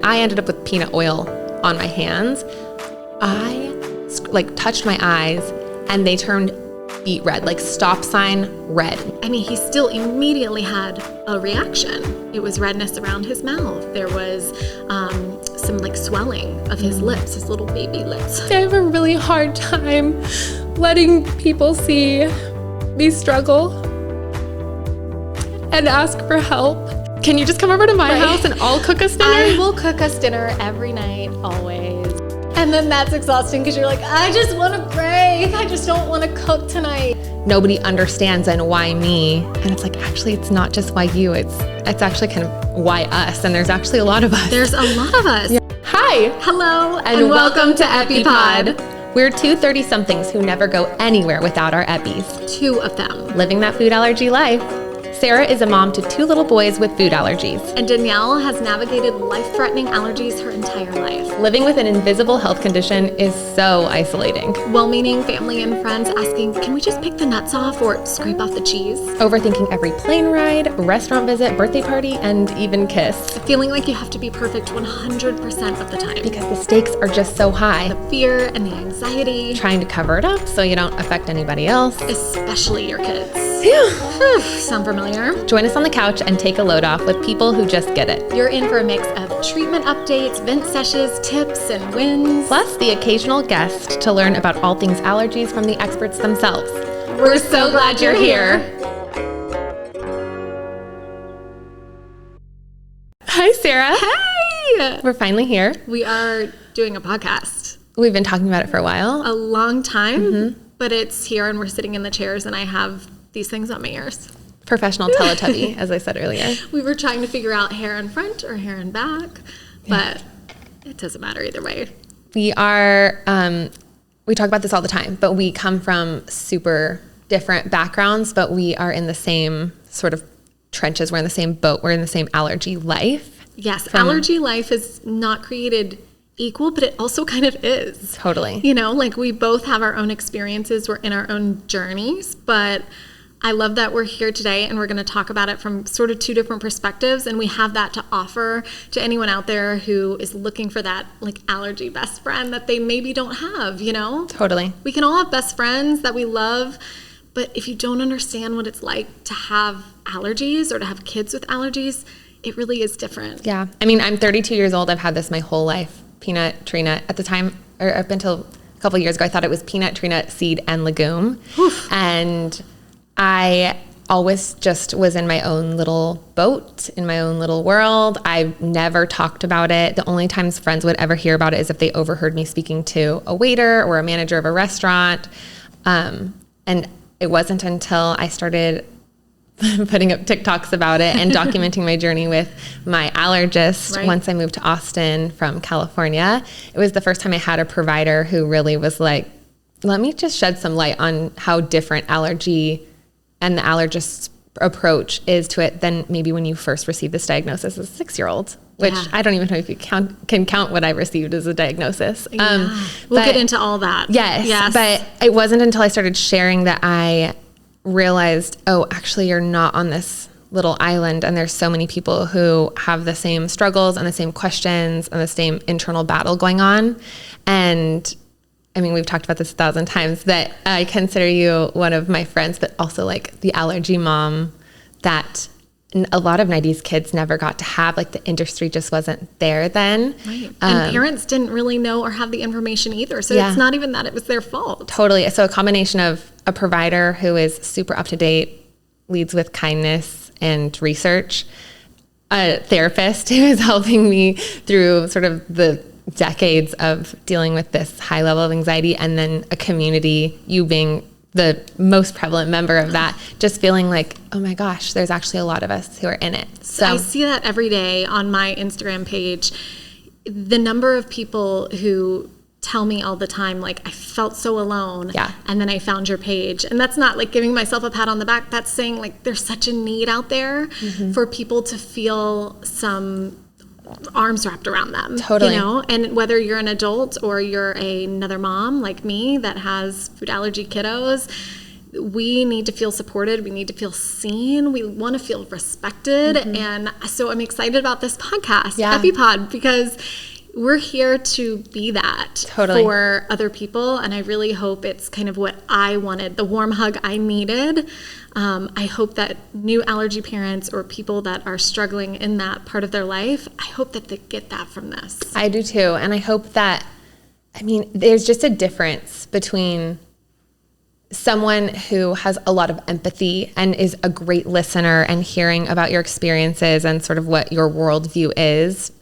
I ended up with peanut oil on my hands. I touched my eyes and they turned beet red, like stop sign red. I mean, he still immediately had a reaction. It was redness around his mouth. There was some like swelling of his lips, his little baby lips. I have a really hard time letting people see me struggle and ask for help. Can you just come over to my house and I'll cook us dinner? I will cook us dinner every night, always. And then that's exhausting because you're like, I just want to pray. I just don't want to cook tonight. Nobody understands and why me. And it's like, actually, it's not just why you. It's actually kind of why us. And there's actually a lot of us. There's a lot of us. Yeah. Hi. Hello. And welcome to EpiPod. We're two 30-somethings who never go anywhere without our Eppies. 2 of them. Living that food allergy life. Sarah is a mom to 2 little boys with food allergies. And Danielle has navigated life-threatening allergies her entire life. Living with an invisible health condition is so isolating. Well-meaning family and friends asking, can we just pick the nuts off or scrape off the cheese? Overthinking every plane ride, restaurant visit, birthday party, and even kiss. Feeling like you have to be perfect 100% of the time. Because the stakes are just so high. The fear and the anxiety. Trying to cover it up so you don't affect anybody else. Especially your kids. Phew. Sound familiar? Join us on the couch and take a load off with people who just get it. You're in for a mix of treatment updates, vent sessions, tips, and wins. Plus the occasional guest to learn about all things allergies from the experts themselves. We're so glad you're here. Hi, Sarah. Hey! We're finally here. We are doing a podcast. We've been talking about it for a while. A long time, but it's here and we're sitting in the chairs and I have these things on my ears. Professional Teletubby, as I said earlier. We were trying to figure out hair in front or hair in back, but it doesn't matter either way. We are, we talk about this all the time, but we come from super different backgrounds, but we are in the same sort of trenches. We're in the same boat. We're in the same allergy life. Yes, allergy life is not created equal, but it also kind of is. Totally. You know, like we both have our own experiences. We're in our own journeys, but I love that we're here today and we're going to talk about it from sort of 2 different perspectives. And we have that to offer to anyone out there who is looking for that like allergy best friend that they maybe don't have, you know? Totally. We can all have best friends that we love, but if you don't understand what it's like to have allergies or to have kids with allergies, it really is different. Yeah. I mean, I'm 32 years old. I've had this my whole life. Peanut, tree nut. At the time, or up until a couple of years ago, I thought it was peanut, tree nut, seed, and legume. Oof. And I always just was in my own little boat, in my own little world. I never talked about it. The only times friends would ever hear about it is if they overheard me speaking to a waiter or a manager of a restaurant. And it wasn't until I started putting up TikToks about it and documenting my journey with my allergist. Right. Once I moved to Austin from California, it was the first time I had a provider who really was like, let me just shed some light on how different allergy and the allergist's approach is to it than maybe when you first received this diagnosis as a 6-year-old, which I don't even know if you can count what I received as a diagnosis. We'll get into all that. Yes. But it wasn't until I started sharing that I realized, oh, actually you're not on this little island and there's so many people who have the same struggles and the same questions and the same internal battle going on. And I mean, we've talked about this 1,000 times, that I consider you one of my friends, but also like the allergy mom that a lot of 90s kids never got to have. Like the industry just wasn't there then. Right. And parents didn't really know or have the information either. So it's not even that it was their fault. Totally. So a combination of a provider who is super up to date, leads with kindness and research, a therapist who is helping me through sort of the decades of dealing with this high level of anxiety, and then a community, you being the most prevalent member of that, just feeling like, oh my gosh, there's actually a lot of us who are in it. So I see that every day on my Instagram page. The number of people who tell me all the time, like, I felt so alone. Yeah. And then I found your page. And that's not like giving myself a pat on the back. That's saying like there's such a need out there for people to feel some arms wrapped around them. Totally. You know, and whether you're an adult or you're another mom like me that has food allergy kiddos, we need to feel supported. We need to feel seen. We want to feel respected. And so I'm excited about this podcast, EpiPod, because we're here to be that for other people. And I really hope it's kind of what I wanted, the warm hug I needed. I hope that new allergy parents or people that are struggling in that part of their life, I hope that they get that from this. I do too. And I hope that, there's just a difference between someone who has a lot of empathy and is a great listener and hearing about your experiences and sort of what your worldview is,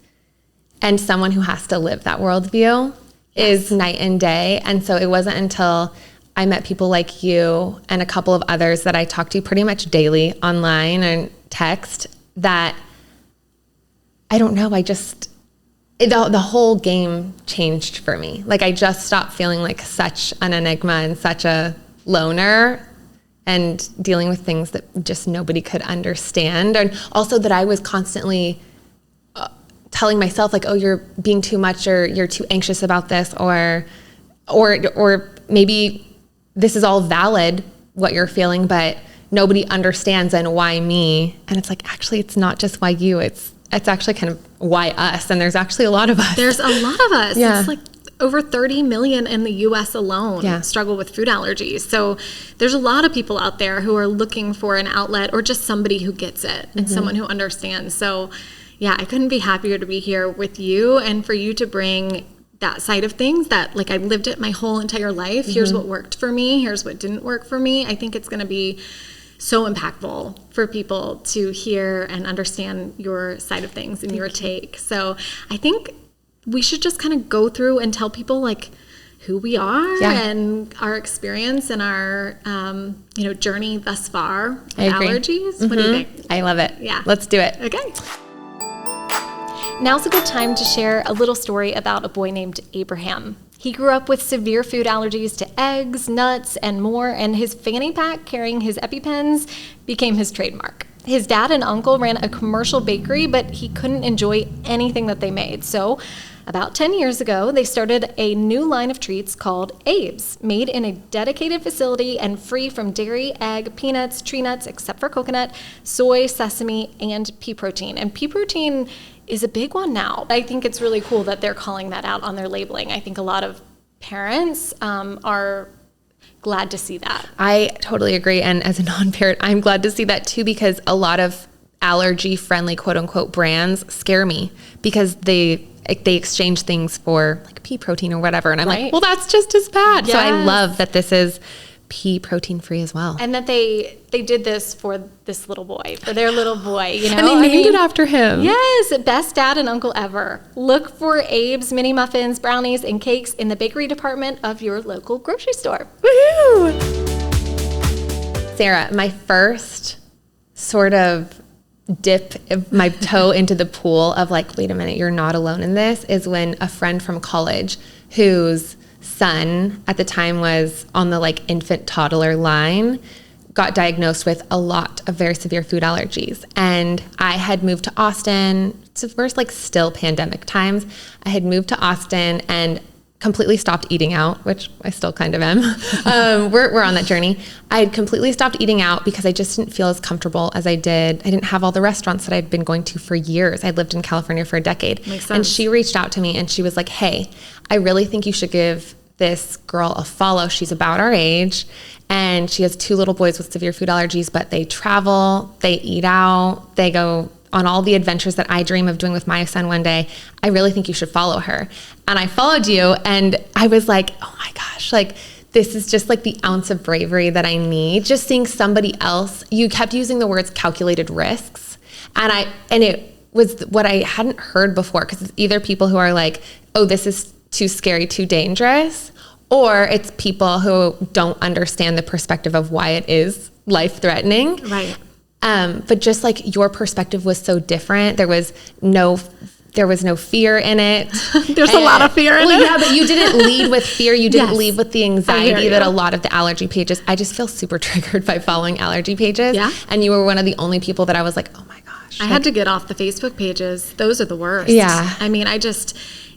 and someone who has to live that worldview is night and day. And so it wasn't until I met people like you and a couple of others that I talk to pretty much daily online and text that, I don't know, the whole game changed for me. Like, I just stopped feeling like such an enigma and such a loner and dealing with things that just nobody could understand. And also that I was constantly telling myself like, oh, you're being too much, or you're too anxious about this, or maybe this is all valid, what you're feeling, but nobody understands, and why me? And it's like, actually, it's not just why you, it's actually kind of why us. And there's actually a lot of us. There's a lot of us. Yeah. It's like over 30 million in the US alone struggle with food allergies. So there's a lot of people out there who are looking for an outlet, or just somebody who gets it and someone who understands. So yeah, I couldn't be happier to be here with you and for you to bring that side of things that, like, I lived it my whole entire life. Here's what worked for me. Here's what didn't work for me. I think it's going to be so impactful for people to hear and understand your side of things and your take. So I think we should just kind of go through and tell people like who we are and our experience and our journey thus far with allergies. What do you think? I love it. Yeah. Let's do it. Okay. Now's a good time to share a little story about a boy named Abraham. He grew up with severe food allergies to eggs, nuts, and more, and his fanny pack carrying his EpiPens became his trademark. His dad and uncle ran a commercial bakery, but he couldn't enjoy anything that they made. So about 10 years ago, they started a new line of treats called Abe's, made in a dedicated facility and free from dairy, egg, peanuts, tree nuts, except for coconut, soy, sesame, and pea protein. And pea protein is a big one now. I think it's really cool that they're calling that out on their labeling. I think a lot of parents are glad to see that. I totally agree. And as a non-parent, I'm glad to see that too, because a lot of allergy-friendly, quote-unquote, brands scare me because they exchange things for like pea protein or whatever. And I'm like, well, that's just as bad. Yes. So I love that this is pea protein free as well. And that they did this for this little boy, for their little boy, you know. And they named it after him. Yes, best dad and uncle ever. Look for Abe's mini muffins, brownies, and cakes in the bakery department of your local grocery store. Woohoo! Sarah, my first sort of dip my toe into the pool of like, wait a minute, you're not alone in this, is when a friend from college whose son at the time was on the like infant toddler line got diagnosed with a lot of very severe food allergies. And I had moved to Austin. It's the first like still pandemic times. I had moved to Austin and completely stopped eating out, which I still kind of am. We're on that journey. I had completely stopped eating out because I just didn't feel as comfortable as I did. I didn't have all the restaurants that I'd been going to for years. I'd lived in California for a decade. Makes sense. And she reached out to me and she was like, hey, I really think you should give this girl a follow. She's about our age and she has 2 little boys with severe food allergies, but they travel, they eat out, they go on all the adventures that I dream of doing with my son one day. I really think you should follow her. And I followed you and I was like, oh my gosh, like this is just like the ounce of bravery that I need. Just seeing somebody else, you kept using the words calculated risks. And it was what I hadn't heard before, because it's either people who are like, oh, this is too scary, too dangerous, or it's people who don't understand the perspective of why it is life-threatening. Right. But just like your perspective was so different. There was no fear in it. There's a lot of fear in it. Yeah, but you didn't lead with fear. You didn't lead with the anxiety that a lot of the allergy pages. I just feel super triggered by following allergy pages. Yeah. And you were one of the only people that I was like, oh my gosh. I had to get off the Facebook pages. Those are the worst. Yeah. I mean,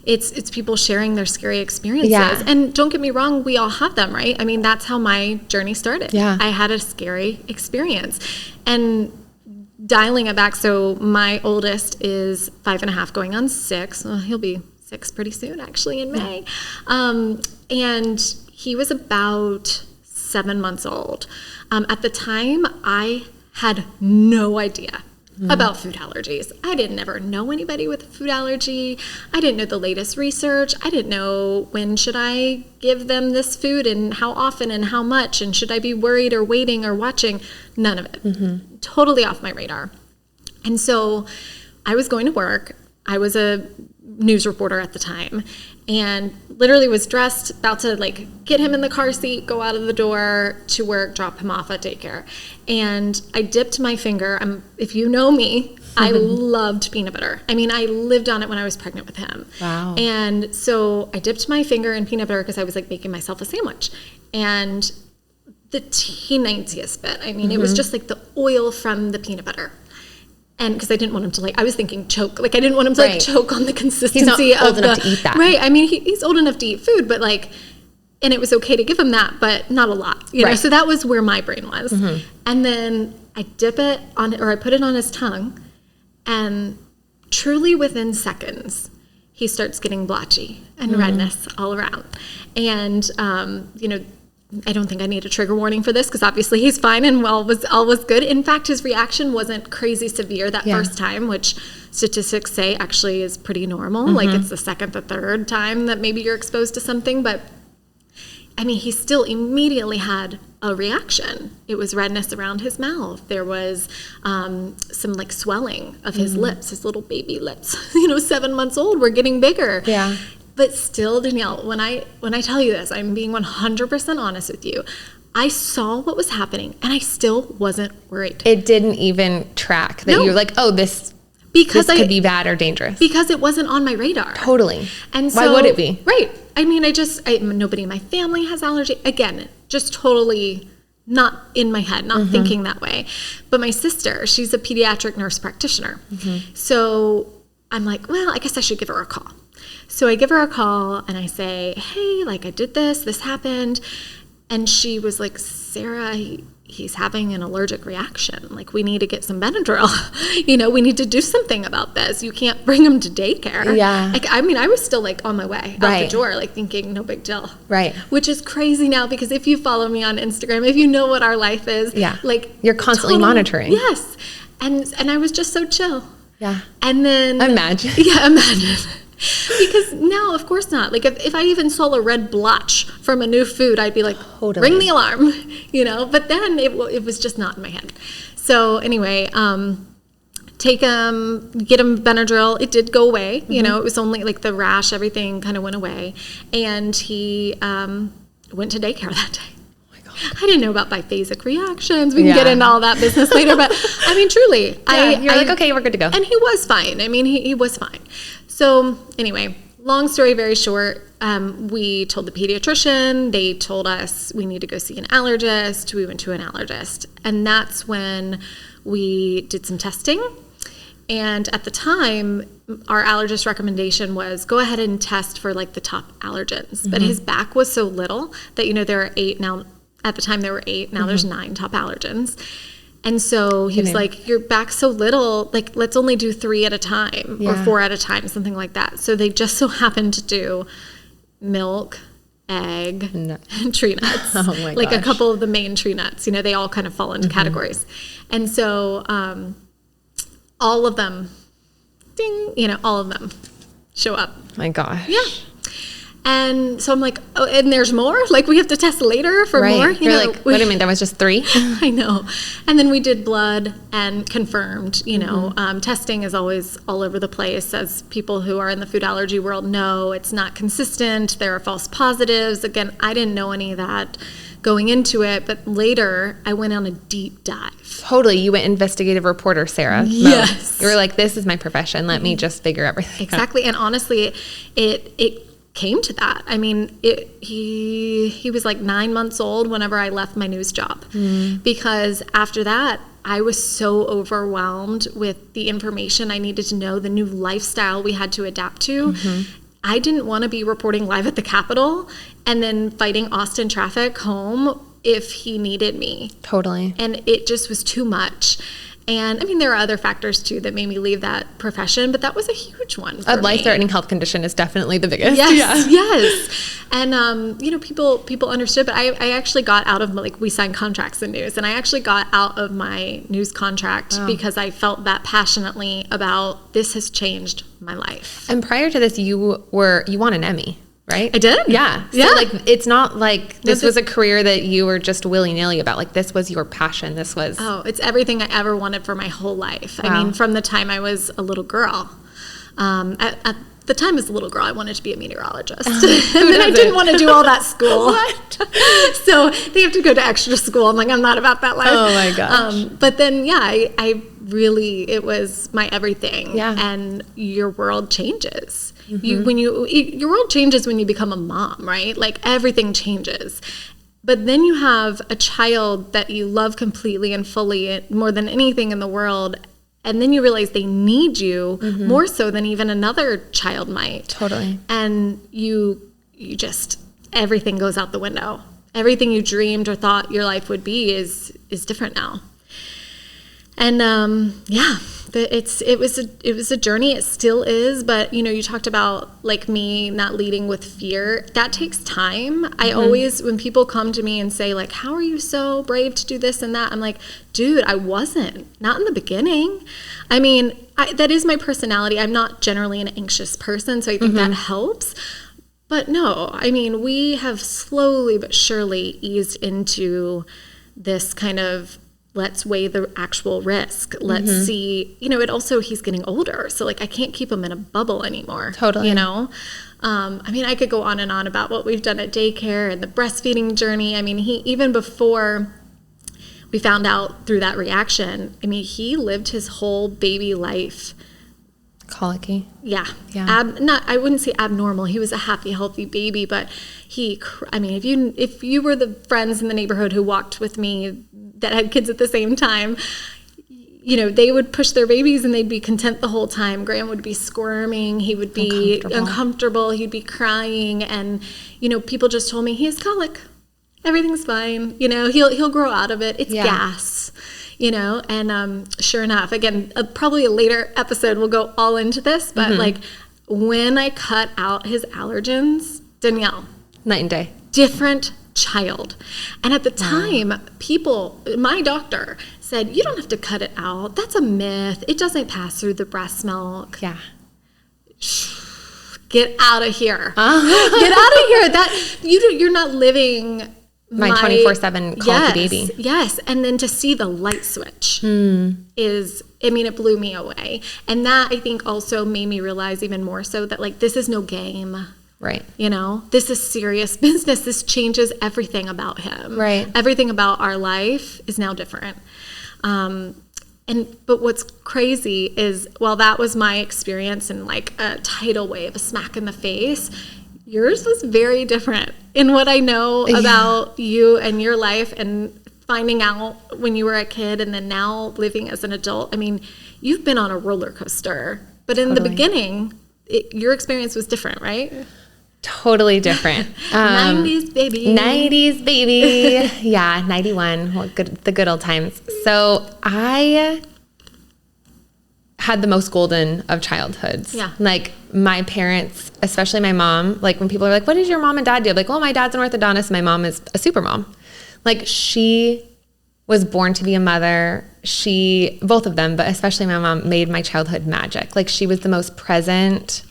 It's people sharing their scary experiences. Yeah. And don't get me wrong, we all have them, right? I mean, that's how my journey started. Yeah. I had a scary experience. And dialing it back, so my oldest is 5.5 going on 6. Well, he'll be 6 pretty soon, actually, in May. And he was about 7 months old. At the time, I had no idea about food allergies. I didn't ever know anybody with a food allergy. I didn't know the latest research. I didn't know when should I give them this food and how often and how much, and should I be worried or waiting or watching? None of it. Totally off my radar. And so I was going to work. I was a news reporter at the time, and literally was dressed, about to like get him in the car seat, go out of the door to work, drop him off at daycare. And I dipped my finger. If you know me, I loved peanut butter. I mean, I lived on it when I was pregnant with him. Wow. And so I dipped my finger in peanut butter because I was like making myself a sandwich. And the teeniest bit, I mean, it was just like the oil from the peanut butter. And because I didn't want him to I was thinking choke. Like I didn't want him to choke on the consistency He's not old enough to eat that. Right. I mean, he's old enough to eat food, but and it was okay to give him that, but not a lot, you know? So that was where my brain was. And then I dip it on, or I put it on his tongue, and truly within seconds, he starts getting blotchy and redness all around. And, I don't think I need a trigger warning for this because obviously he's fine and all was good. In fact, his reaction wasn't crazy severe that first time, which statistics say actually is pretty normal. Like it's the second, the third time that maybe you're exposed to something. But I mean, he still immediately had a reaction. It was redness around his mouth. There was some swelling of his lips, his little baby lips. 7 months old, we're getting bigger. Yeah. But still, Danielle, when I tell you this, I'm being 100% honest with you. I saw what was happening, and I still wasn't worried. It didn't even track that you were like, oh, this could be bad or dangerous. Because it wasn't on my radar. Totally. And why would it be? Right. I mean, nobody in my family has allergy. Again, just totally not in my head, not thinking that way. But my sister, she's a pediatric nurse practitioner. So I'm like, well, I guess I should give her a call. So I give her a call and I say, hey, I did this happened. And she was like, Sarah, he's having an allergic reaction. We need to get some Benadryl. We need to do something about this. You can't bring him to daycare. Yeah. I was still on my way out the door, thinking no big deal. Right. Which is crazy now because if you follow me on Instagram, if you know what our life is, you're constantly monitoring. Yes. And I was just so chill. Yeah. And then imagine. Yeah, imagine. Because now, of course not. If I even saw a red blotch from a new food, I'd be like, totally. Ring the alarm, But then it was just not in my head. So anyway, take him, get him Benadryl. It did go away. It was only the rash, everything kind of went away. And he went to daycare that day. I didn't know about biphasic reactions. We can get into all that business later, but I mean, truly, you're okay, we're good to go. And he was fine. I mean, he was fine. So anyway, long story very short, we told the pediatrician. They told us we need to go see an allergist. We went to an allergist, and that's when we did some testing. And at the time, our allergist recommendation was go ahead and test for the top allergens. But his back was so little that there are 8 now. At the time, there were 8. Now there's 9 top allergens. And so he was like, your back's so little, let's only do 3 at a time or 4 at a time, something like that. So they just so happened to do milk, egg, and tree nuts. Oh my gosh. A couple of the main tree nuts. They all kind of fall into categories. And so all of them, ding, all of them show up. My gosh. Yeah. And so I'm like, oh, and there's more? We have to test later for more? You're like, what do you mean? That was just 3? I know. And then we did blood and confirmed, testing is always all over the place. As people who are in the food allergy world know, it's not consistent. There are false positives. Again, I didn't know any of that going into it, but later I went on a deep dive. Totally. You went investigative reporter, Sarah. Yes. You were like, this is my profession. Let me just figure everything out. Exactly. And honestly, it came to that. I mean, he was 9 months old whenever I left my news job, because after that, I was so overwhelmed with the information I needed to know, the new lifestyle we had to adapt to. I didn't want to be reporting live at the Capitol and then fighting Austin traffic home if he needed me. Totally. And it just was too much. And I mean, there are other factors too that made me leave that profession, but that was a huge one for A me. life-threatening health condition is definitely the biggest. Yes, yes. And, you know, people understood, but I actually got out of, like, we signed contracts in news, and I actually got out of my news contract because I felt that passionately about this has changed my life. And prior to this, you won an Emmy, right? I did? Yeah. So, like, it's not like this was a career that you were just willy-nilly about. Like, this was your passion. This was... Oh, it's everything I ever wanted for my whole life. Wow. I mean, from the time I was a little girl. At the time as a little girl, I wanted to be a meteorologist. And then I didn't want to do all that school. What? So they have to go to extra school. I'm like, I'm not about that life. Oh, my gosh. But then, yeah, I really, it was my everything. Yeah. And your world changes. Your world changes when you become a mom, right? Like, everything changes. But then you have a child that you love completely and fully, more than anything in the world. And then you realize they need you more so than even another child might. Totally. And you just, everything goes out the window. Everything you dreamed or thought your life would be is different now. And it was a journey. It still is. But, you know, you talked about, like, me not leading with fear. That takes time. I always, when people come to me and say, like, how are you so brave to do this and that? I'm like, dude, I wasn't. Not in the beginning. I mean, that is my personality. I'm not generally an anxious person, so I think that helps. But no, I mean, we have slowly but surely eased into this kind of, let's weigh the actual risk. Let's see, you know, he's getting older. So, like, I can't keep him in a bubble anymore. Totally. You know? I mean, I could go on and on about what we've done at daycare and the breastfeeding journey. I mean, even before we found out through that reaction, I mean, he lived his whole baby life. Colicky. Yeah. Yeah. I wouldn't say abnormal. He was a happy, healthy baby, but I mean, if you were the friends in the neighborhood who walked with me that had kids at the same time, you know, they would push their babies and they'd be content the whole time. Graham would be squirming. He would be uncomfortable. He'd be crying. And, you know, people just told me he has colic. Everything's fine. You know, he'll grow out of it. It's gas, you know, and sure enough, again, probably a later episode we'll go all into this, but like, when I cut out his allergens, Danielle. Night and day. Different child. And at the time, my doctor said, you don't have to cut it out. That's a myth. It doesn't pass through the breast milk. Yeah. Get out of here. Get out of here. You're not living my 24/7 colicky baby. Yes. And then to see the light switch it blew me away. And that, I think, also made me realize even more so that, like, this is no game. Right. You know, this is serious business. This changes everything about him. Right. Everything about our life is now different. But what's crazy is, while that was my experience in, like, a tidal wave, a smack in the face, yours was very different in what I know about you and your life, and finding out when you were a kid and then now living as an adult. I mean, you've been on a roller coaster, but in the beginning, your experience was different, right? Totally different. 90s baby. 90s baby. Yeah, 91. The good old times. So I had the most golden of childhoods. Yeah. Like, my parents, especially my mom, like, when people are like, what did your mom and dad do? I'm like, well, my dad's an orthodontist. My mom is a super mom. Like, she was born to be a mother. Both of them, but especially my mom, made my childhood magic. Like, she was the most present,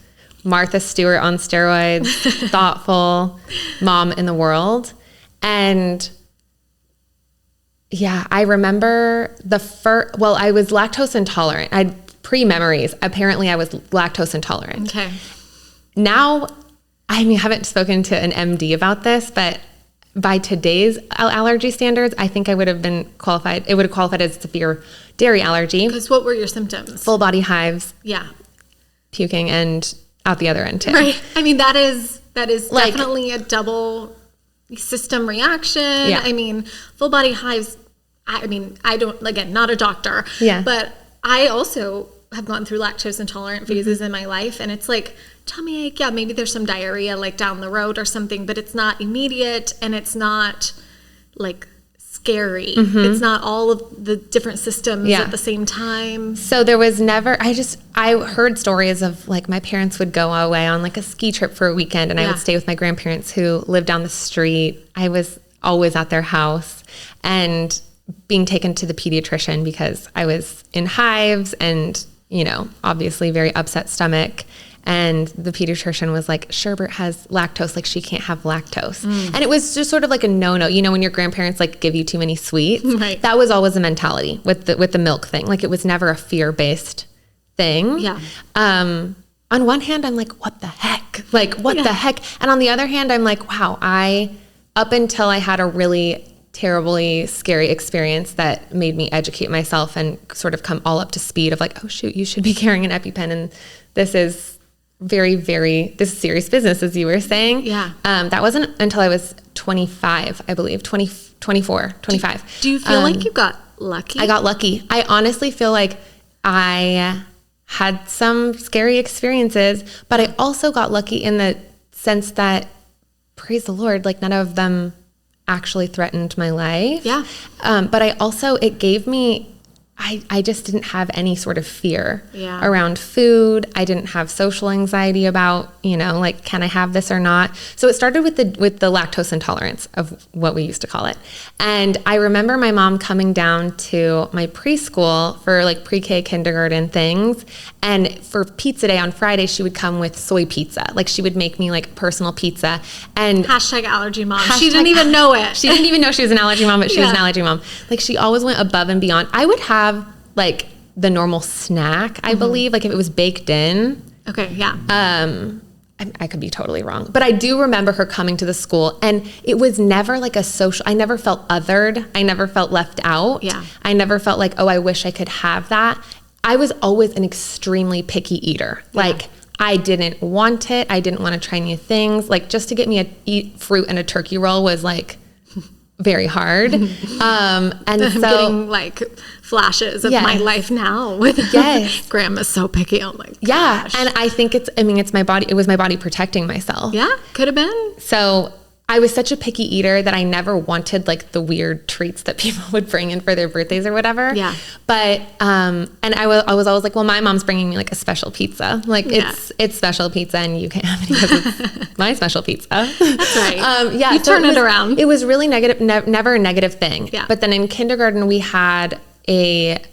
Martha Stewart on steroids, thoughtful mom in the world. And yeah, I remember I was lactose intolerant. I had pre-memories. Apparently I was lactose intolerant. Okay. Now, I mean, I haven't spoken to an MD about this, but by today's allergy standards, I think I would have been qualified. It would have qualified as severe dairy allergy. Because what were your symptoms? Full body hives. Yeah. Puking, and out the other end too. Right. I mean, that is like, definitely a double system reaction. Yeah. I mean, full body hives. I mean, I don't, again, not a doctor. Yeah. But I also have gone through lactose intolerant phases in my life, and it's like tummy ache. Yeah, maybe there's some diarrhea like down the road or something, but it's not immediate, and it's not like scary. It's not all of the different systems at the same time. So there was never, I heard stories of like my parents would go away on like a ski trip for a weekend, and I would stay with my grandparents who lived down the street. I was always at their house and being taken to the pediatrician because I was in hives and, you know, obviously very upset stomach. And the pediatrician was like, Sherbert has lactose, like she can't have lactose. And it was just sort of like a no-no. You know, when your grandparents like give you too many sweets, that was always a mentality with the milk thing. Like it was never a fear-based thing. Yeah. On one hand, I'm like, what the heck? Like, what the heck? And on the other hand, I'm like, wow, up until I had a really terribly scary experience that made me educate myself and sort of come all up to speed of like, oh shoot, you should be carrying an EpiPen, and this is this is serious business, as you were saying. Yeah. That wasn't until I was 25, I believe, 24, 25. Do you feel like you got lucky? I got lucky. I honestly feel like I had some scary experiences, but I also got lucky in the sense that, praise the Lord, like none of them actually threatened my life. Yeah. But I also, it gave me, I just didn't have any sort of fear around food. I didn't have social anxiety about, you know, like, can I have this or not? So it started with the lactose intolerance of what we used to call it. And I remember my mom coming down to my preschool for like pre-K kindergarten things. And for pizza day on Friday, she would come with soy pizza. Like she would make me like personal pizza. And #allergy mom. She didn't even know it. She didn't even know she was an allergy mom, but she was an allergy mom. Like she always went above and beyond. I would have like the normal snack, I believe, like if it was baked in. Okay, yeah. I could be totally wrong, but I do remember her coming to the school, and it was never like a social, I never felt othered. I never felt left out. Yeah. I never felt like, oh, I wish I could have that. I was always an extremely picky eater. Like I didn't want it. I didn't want to try new things. Like just to get me eat fruit and a turkey roll was like very hard. And I'm so getting like flashes of my life now with grandma's so picky. I'm like, gosh. And I think it's my body. It was my body protecting myself. Yeah, could have been. So I was such a picky eater that I never wanted like the weird treats that people would bring in for their birthdays or whatever. Yeah. But, and I was always like, well, my mom's bringing me like a special pizza. Like it's special pizza and you can't have it because it's my special pizza. That's right. You so turn it around. It was really negative, never a negative thing. Yeah. But then in kindergarten we had it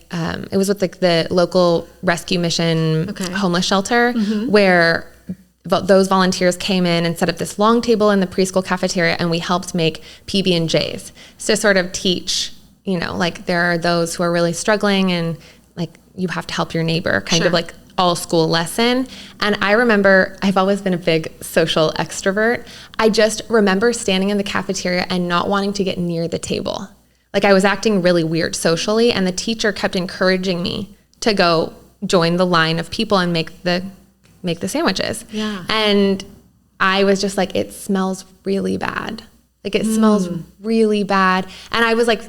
was with like the local rescue mission homeless shelter where those volunteers came in and set up this long table in the preschool cafeteria, and we helped make PB&Js to sort of teach, you know, like there are those who are really struggling and like you have to help your neighbor, kind of like all school lesson. And I remember, I've always been a big social extrovert. I just remember standing in the cafeteria and not wanting to get near the table. Like I was acting really weird socially, and the teacher kept encouraging me to go join the line of people and make the sandwiches. Yeah. And I was just like, it smells really bad. Like it smells really bad. And I was like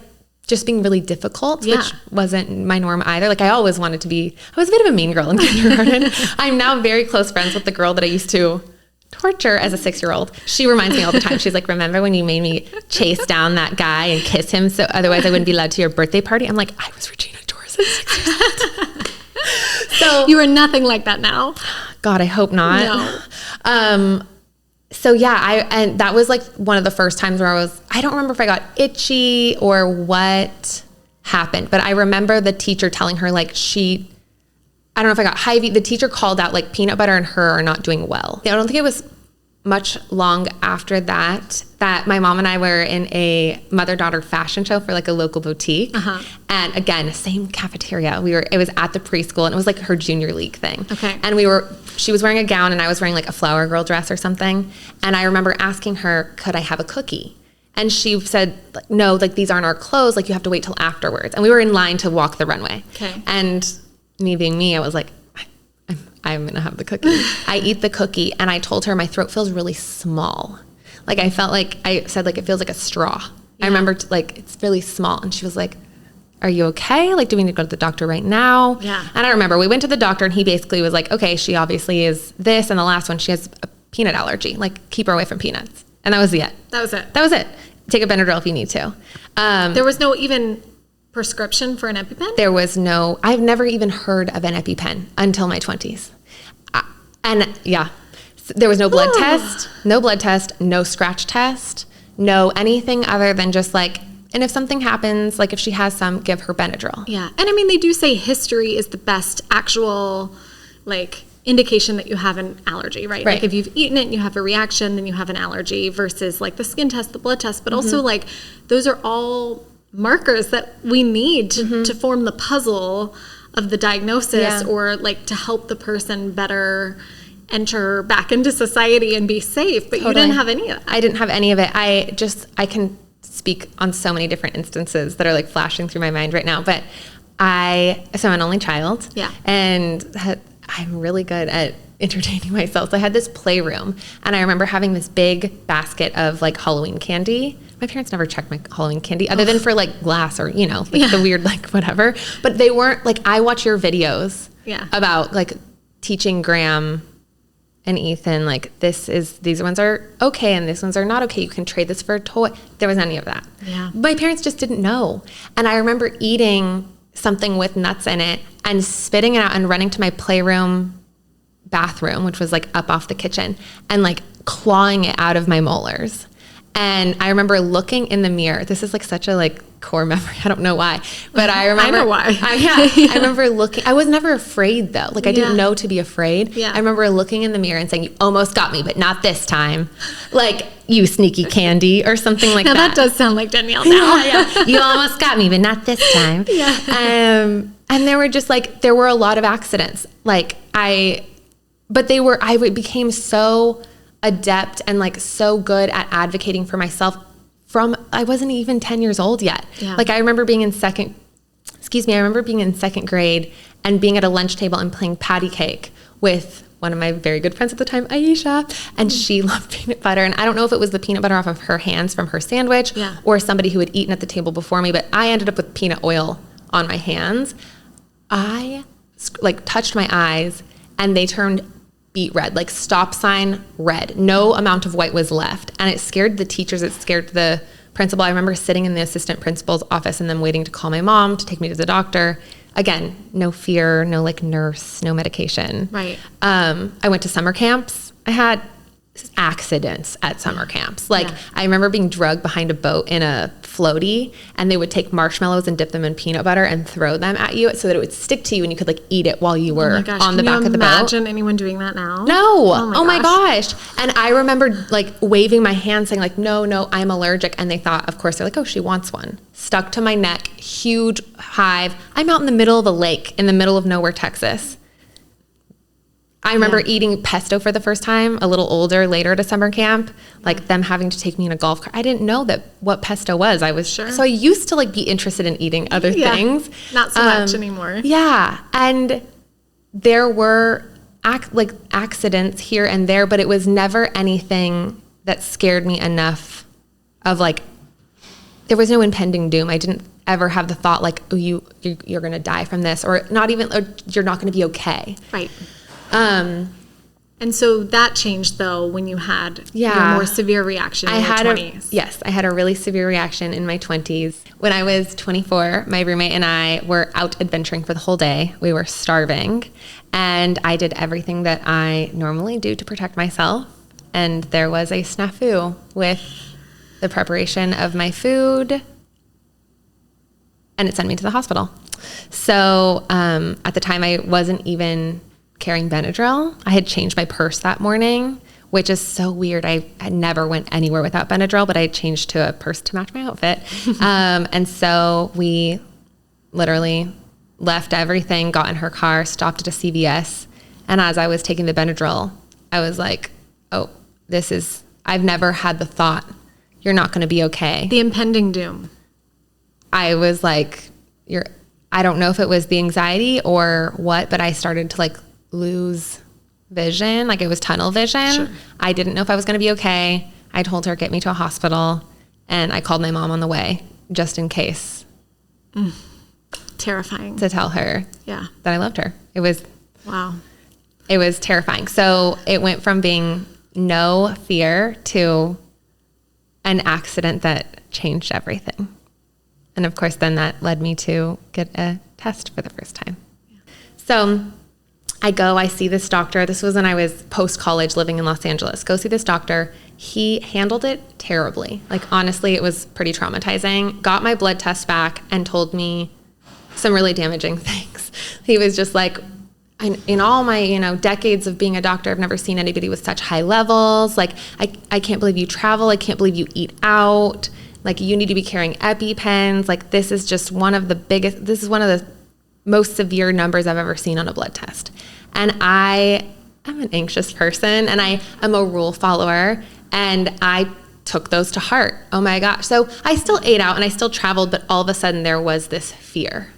just being really difficult, which wasn't my norm either. Like I always wanted to be, I was a bit of a mean girl in kindergarten. I'm now very close friends with the girl that I used to torture as a 6-year-old. She reminds me all the time. She's like, remember when you made me chase down that guy and kiss him so otherwise I wouldn't be allowed to your birthday party? I'm like, I was Regina Torres at 6 years old. So you are nothing like that now. God, I hope not. No. So yeah, and that was like one of the first times where I don't remember if I got itchy or what happened, but I remember the teacher telling her like I don't know if I got Hy-Vee. The teacher called out like peanut butter and her are not doing well. I don't think it was much long after that my mom and I were in a mother-daughter fashion show for like a local boutique. And again, same cafeteria. It was at the preschool, and it was like her junior league thing. Okay. And she was wearing a gown and I was wearing like a flower girl dress or something. And I remember asking her, could I have a cookie? And she said, no, like these aren't our clothes. Like you have to wait till afterwards. And we were in line to walk the runway. Okay. And me being me, I was like, I'm going to have the cookie. I eat the cookie, and I told her my throat feels really small. Like I felt like, I said like it feels like a straw. I remember like it's really small. And she was like, are you okay? Like, do we need to go to the doctor right now? Yeah. And I remember we went to the doctor and he basically was like, okay, she obviously is this. And the last one, she has a peanut allergy. Like, keep her away from peanuts. And that was it. That was it. That was it. Take a Benadryl if you need to. There was no even prescription for an EpiPen? There was no, I've never even heard of an EpiPen until my 20s. There was no blood test, no scratch test, no anything other than just like, and if something happens, like if she has some, give her Benadryl. Yeah. And I mean, they do say history is the best actual, like, indication that you have an allergy, right? Like if you've eaten it and you have a reaction, then you have an allergy versus like the skin test, the blood test, but also like those are all markers that we need to form the puzzle of the diagnosis or like to help the person better enter back into society and be safe. But you didn't have any of that. I didn't have any of it. I can speak on so many different instances that are like flashing through my mind right now. But so I'm an only child. Yeah. And I'm really good at entertaining myself. So I had this playroom and I remember having this big basket of like Halloween candy. My parents never checked my Halloween candy other than for like glass or, you know, like the weird, like whatever. But they weren't like, I watch your videos about like teaching Graham and Ethan, like these ones are okay and these ones are not okay. You can trade this for a toy. There was any of that. Yeah. My parents just didn't know. And I remember eating something with nuts in it and spitting it out and running to my playroom bathroom, which was like up off the kitchen, and like clawing it out of my molars. And I remember looking in the mirror. This is like such a like core memory. I don't know why, but I remember. I know why. I remember looking. I was never afraid though. Like I didn't know to be afraid. Yeah. I remember looking in the mirror and saying, "You almost got me, but not this time." Like, you sneaky candy or something like that. That does sound like Danielle now. Yeah. You almost got me, but not this time. Yeah. And there were a lot of accidents. I became so adept and like so good at advocating for myself I wasn't even 10 years old yet. Yeah. Like I remember being in second grade and being at a lunch table and playing patty cake with one of my very good friends at the time, Aisha, and she loved peanut butter. And I don't know if it was the peanut butter off of her hands from her sandwich or somebody who had eaten at the table before me, but I ended up with peanut oil on my hands. I like touched my eyes and they turned beet red, like stop sign red. No amount of white was left. And it scared the teachers. It scared the principal. I remember sitting in the assistant principal's office and them waiting to call my mom to take me to the doctor. Again, no fear, no like nurse, no medication. Right. I went to summer camps. I had accidents at summer camps. I remember being drugged behind a boat in a floaty, and they would take marshmallows and dip them in peanut butter and throw them at you so that it would stick to you and you could like eat it while you were on the back of the boat. Imagine anyone doing that now? No. Oh my gosh. And I remember like waving my hand saying like, no, I'm allergic. And they thought, of course, they're like, oh, she wants one. Stuck to my neck, huge hive. I'm out in the middle of a lake in the middle of nowhere, Texas. I remember eating pesto for the first time, a little older, later at a summer camp, like them having to take me in a golf cart. I didn't know what pesto was. So I used to like be interested in eating other things. Not so much anymore. Yeah. And there were accidents here and there, but it was never anything that scared me enough of like, there was no impending doom. I didn't ever have the thought like, oh, you're going to die from this, or not even, or you're not going to be okay. Right. And so that changed though when you had your more severe reaction in your 20s. I had a really severe reaction in my 20s. When I was 24, my roommate and I were out adventuring for the whole day. We were starving, and I did everything that I normally do to protect myself. And there was a snafu with the preparation of my food, and it sent me to the hospital. So at the time, I wasn't even carrying Benadryl. I had changed my purse that morning, which is so weird. I never went anywhere without Benadryl, but I changed to a purse to match my outfit. And so we literally left everything, got in her car, stopped at a CVS. And as I was taking the Benadryl, I was like, oh, I've never had the thought, you're not going to be okay. The impending doom. I was like, I don't know if it was the anxiety or what, but I started to like lose vision. Like it was tunnel vision. Sure. I didn't know if I was going to be okay. I told her, get me to a hospital. And I called my mom on the way just in case. Terrifying. to tell her Yeah. that I loved her. It was Wow. terrifying. So it went from being no fear to an accident that changed everything. And of course, then that led me to get a test for the first time. Yeah. So I see this doctor. This was when I was post-college living in Los Angeles. Go see this doctor. He handled it terribly. Like, honestly, it was pretty traumatizing. Got my blood test back and told me some really damaging things. He was just like, in all my, decades of being a doctor, I've never seen anybody with such high levels. Like, I can't believe you travel. I can't believe you eat out. Like, you need to be carrying EpiPens. Like, this is one of the most severe numbers I've ever seen on a blood test. And I'm an anxious person, and I am a rule follower, and I took those to heart. Oh my gosh. So I still ate out and I still traveled, but all of a sudden there was this fear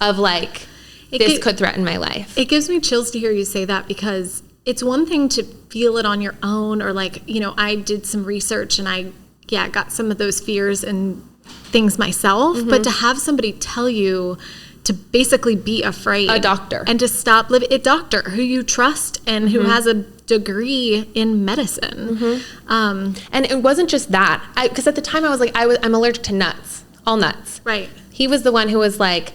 of like, this could threaten my life. It gives me chills to hear you say that, because it's one thing to feel it on your own, or like, I did some research and I got some of those fears and things myself, but to have somebody tell you to basically be afraid. A doctor. And to stop living, a doctor who you trust and who has a degree in medicine. And it wasn't just that. Because at the time I was like, I'm allergic to nuts, all nuts. Right. He was the one who was like,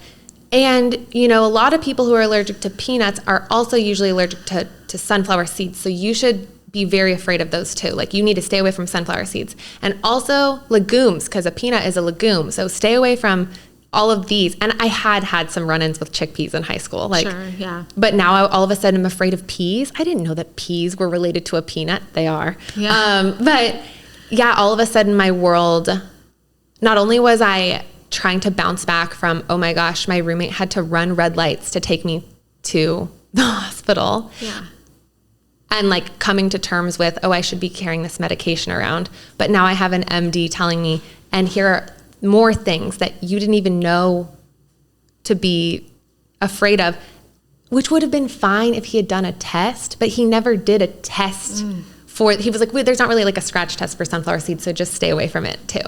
and, a lot of people who are allergic to peanuts are also usually allergic to sunflower seeds. So you should be very afraid of those too. Like, you need to stay away from sunflower seeds. And also legumes, because a peanut is a legume. So stay away from all of these. And I had some run-ins with chickpeas in high school. Like, sure, yeah. But now all of a sudden I'm afraid of peas. I didn't know that peas were related to a peanut. They are. Yeah. But yeah, all of a sudden my world, not only was I trying to bounce back from, oh my gosh, my roommate had to run red lights to take me to the hospital. Yeah. And like coming to terms with, oh, I should be carrying this medication around. But now I have an MD telling me, and here are more things that you didn't even know to be afraid of, which would have been fine if he had done a test, but he never did a test he was like, wait, there's not really like a scratch test for sunflower seeds, so just stay away from it too.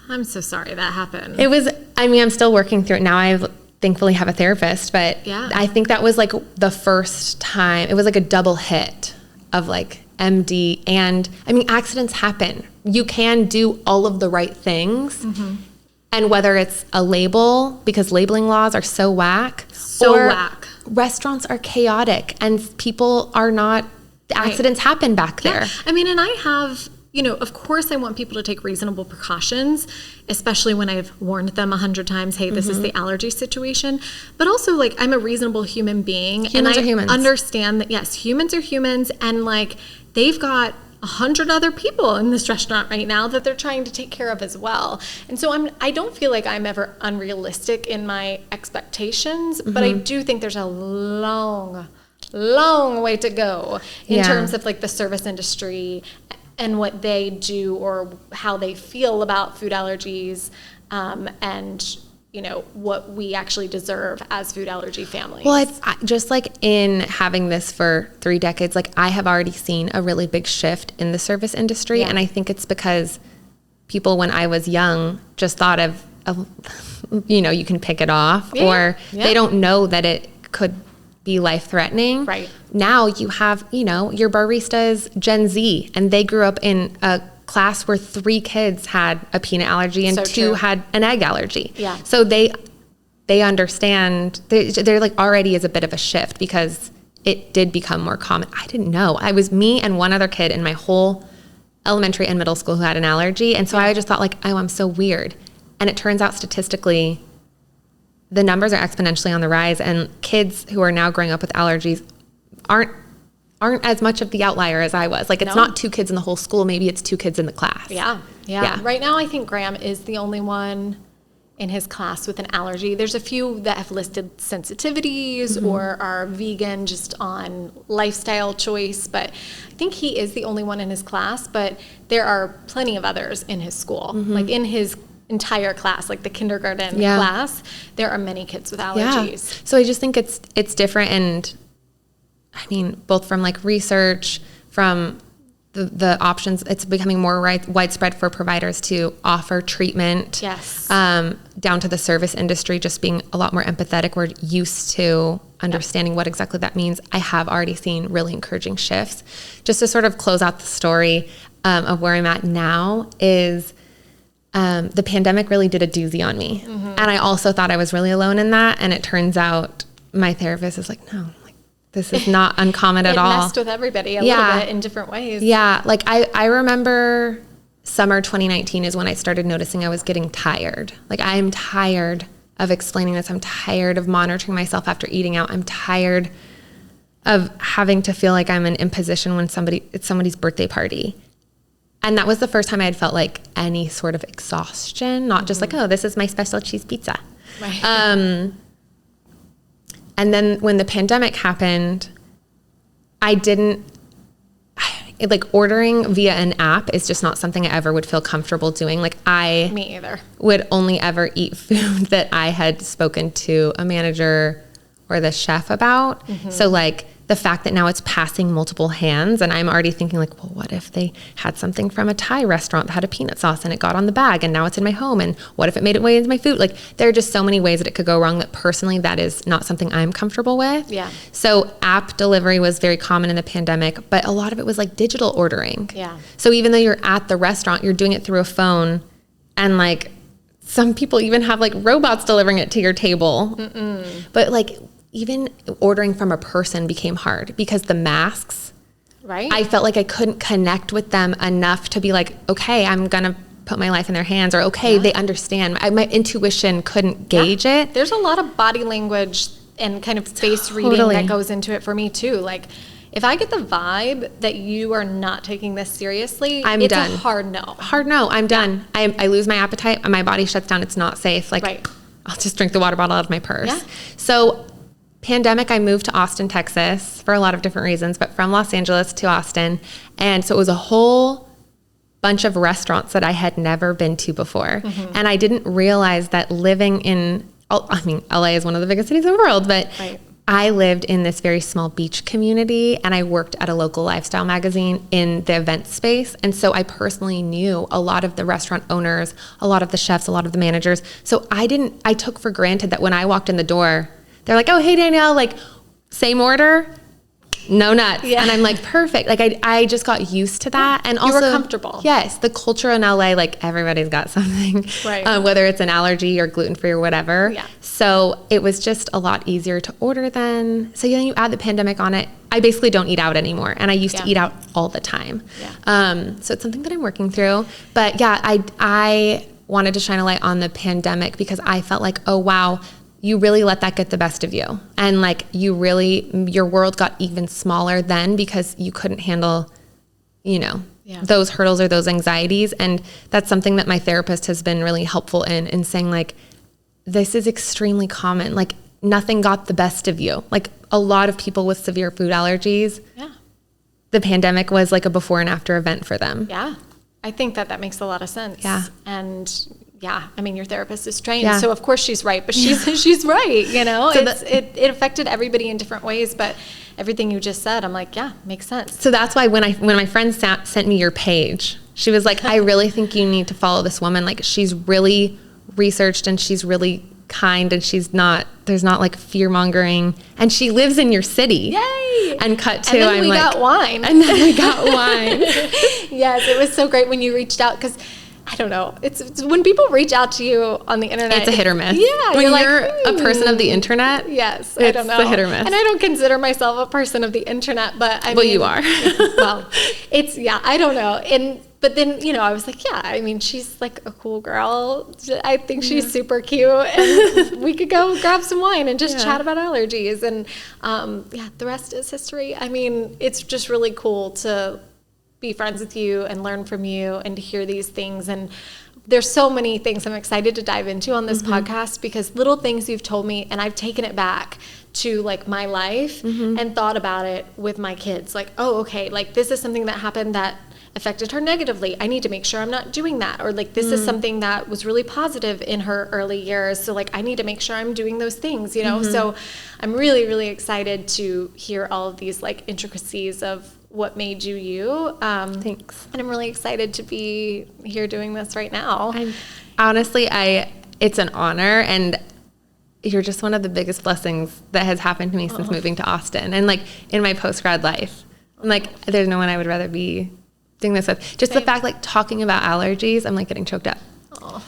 I'm so sorry that happened. I'm still working through it now. I thankfully have a therapist, but yeah. I think that was like the first time, it was like a double hit of like MD, and accidents happen. You can do all of the right things. And whether it's a label, because labeling laws are so whack, restaurants are chaotic and people are not, accidents happen back there. And I have, of course I want people to take reasonable precautions, especially when I've warned them 100 times, hey, this is the allergy situation. But also, like, I'm a reasonable human being. Humans are humans. Understand that, yes, humans are humans, and like, they've got 100 other people in this restaurant right now that they're trying to take care of as well. And so I don't feel like I'm ever unrealistic in my expectations, but I do think there's a long way to go in terms of like the service industry and what they do or how they feel about food allergies, and what we actually deserve as food allergy families. Well, just like in having this for 3 decades, like I have already seen a really big shift in the service industry. And I think it's because people, when I was young, just thought of you can pick it off, or they don't know that it could be life-threatening. Right. Now you have, your baristas Gen Z, and they grew up in a class where 3 kids had a peanut allergy and 2 had an egg allergy. Yeah. So they understand, they're like already is a bit of a shift because it did become more common. I didn't know. I was me and one other kid in my whole elementary and middle school who had an allergy. And so I just thought like, oh, I'm so weird. And it turns out statistically, the numbers are exponentially on the rise, and kids who are now growing up with allergies aren't as much of the outlier as I was. Like, it's not 2 kids in the whole school. Maybe it's 2 kids in the class. Yeah. Right now, I think Graham is the only one in his class with an allergy. There's a few that have listed sensitivities or are vegan just on lifestyle choice, but I think he is the only one in his class, but there are plenty of others in his school. Like in his entire class, like the kindergarten class, there are many kids with allergies. Yeah. So I just think it's different, and both from like research, from the options, it's becoming more widespread for providers to offer treatment. Yes. Down to the service industry just being a lot more empathetic. We're used to understanding what exactly that means. I have already seen really encouraging shifts. Just to sort of close out the story of where I'm at now is the pandemic really did a doozy on me. Mm-hmm. And I also thought I was really alone in that. And it turns out my therapist is like, no, this is not uncommon at all. It messed with everybody a little bit in different ways. Yeah. Like I remember summer 2019 is when I started noticing I was getting tired. Like I'm tired of explaining this. I'm tired of monitoring myself after eating out. I'm tired of having to feel like I'm in imposition when it's somebody's birthday party. And that was the first time I had felt like any sort of exhaustion, not just like, oh, this is my special cheese pizza. Right. And then when the pandemic happened, ordering via an app is just not something I ever would feel comfortable doing. Me either. Would only ever eat food that I had spoken to a manager or the chef about. Mm-hmm. So the fact that now it's passing multiple hands and I'm already thinking well, what if they had something from a Thai restaurant that had a peanut sauce and it got on the bag and now it's in my home, and what if it made its way into my food? There are just so many ways that it could go wrong that personally that is not something I'm comfortable with. Yeah. So app delivery was very common in the pandemic, but a lot of it was digital ordering. Yeah. So even though you're at the restaurant, you're doing it through a phone, and some people even have robots delivering it to your table. Mm-mm. But even ordering from a person became hard because the masks, right? I felt like I couldn't connect with them enough to be okay, I'm going to put my life in their hands, or they understand. My intuition couldn't gauge it. There's a lot of body language and kind of face reading that goes into it for me too. If I get the vibe that you are not taking this seriously, it's done. A hard no. I'm done. I lose my appetite and my body shuts down. It's not safe. Right. I'll just drink the water bottle out of my purse. Yeah. So pandemic, I moved to Austin, Texas for a lot of different reasons, but from Los Angeles to Austin. And so it was a whole bunch of restaurants that I had never been to before. Mm-hmm. And I didn't realize that living in, LA is one of the biggest cities in the world, but right. I lived in this very small beach community and I worked at a local lifestyle magazine in the event space. And so I personally knew a lot of the restaurant owners, a lot of the chefs, a lot of the managers. So I took for granted that when I walked in the door, they're like, oh, hey, Danielle, same order, no nuts. Yeah. And I'm perfect. I just got used to that. And also, you were comfortable. Yes. The culture in LA, everybody's got something, right. Whether it's an allergy or gluten-free or whatever. Yeah. So it was just a lot easier to order then. So then you add the pandemic on it. I basically don't eat out anymore. And I used to eat out all the time. Yeah. So it's something that I'm working through. But yeah, I wanted to shine a light on the pandemic because I felt oh, wow, you really let that get the best of you. And your world got even smaller then because you couldn't handle, those hurdles or those anxieties. And that's something that my therapist has been really helpful in saying this is extremely common. Nothing got the best of you. A lot of people with severe food allergies, the pandemic was a before and after event for them. Yeah. I think that makes a lot of sense. Yeah. And your therapist is trained, so of course she's right, but she's right, So it affected everybody in different ways, but everything you just said, I'm makes sense. So that's why when my friend sent me your page, she was like, I really think you need to follow this woman. She's really researched and she's really kind and there's not fear mongering, and she lives in your city. Yay! And cut to, and then we got wine. And then we got wine. Yes, it was so great when you reached out because I don't know. It's when people reach out to you on the internet. It's a hit or miss. Yeah. When you're a person of the internet. Yes. I don't know. It's a hit or miss. And I don't consider myself a person of the internet, but Well, you are. Well, I don't know. But then, I was she's a cool girl. I think she's super cute. And we could go grab some wine and just chat about allergies. And the rest is history. It's just really cool to be friends with you and learn from you and to hear these things. And there's so many things I'm excited to dive into on this podcast because little things you've told me and I've taken it back to my life and thought about it with my kids. Oh, okay, this is something that happened that affected her negatively. I need to make sure I'm not doing that. Or this is something that was really positive in her early years. So I need to make sure I'm doing those things, So I'm really, really excited to hear all of these intricacies of what made you you. Thanks. And I'm really excited to be here doing this right now. Honestly, it's an honor, and you're just one of the biggest blessings that has happened to me since moving to Austin and like in my post-grad life. I'm like, there's no one I would rather be doing this with. Just the fact, like, talking about allergies, I'm like getting choked up. Oh.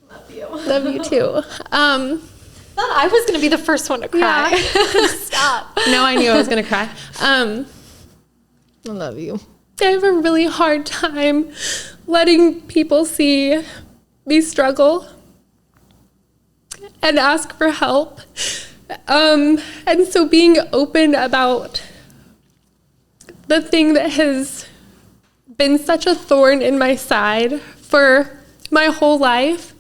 Love you. Love you too. Thought I was going to be the first one to cry. Yeah. Stop. No, I knew I was going to cry. I love you. I have a really hard time letting people see me struggle and ask for help. And so being open about the thing that has been such a thorn in my side for my whole life,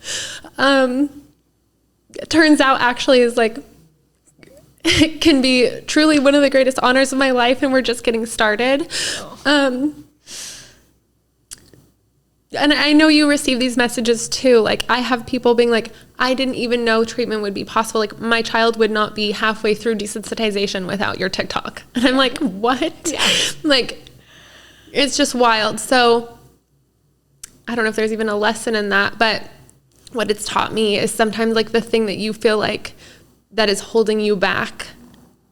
it turns out actually is like, it can be truly one of the greatest honors of my life, and we're just getting started. And I know you receive these messages too. Like, I have people being like, I didn't even know treatment would be possible. Like, my child would not be halfway through desensitization without your TikTok. And I'm like, what? Yeah. Like, it's just wild. So I don't know if there's even a lesson in that, but what it's taught me is sometimes like the thing that you feel like that is holding you back,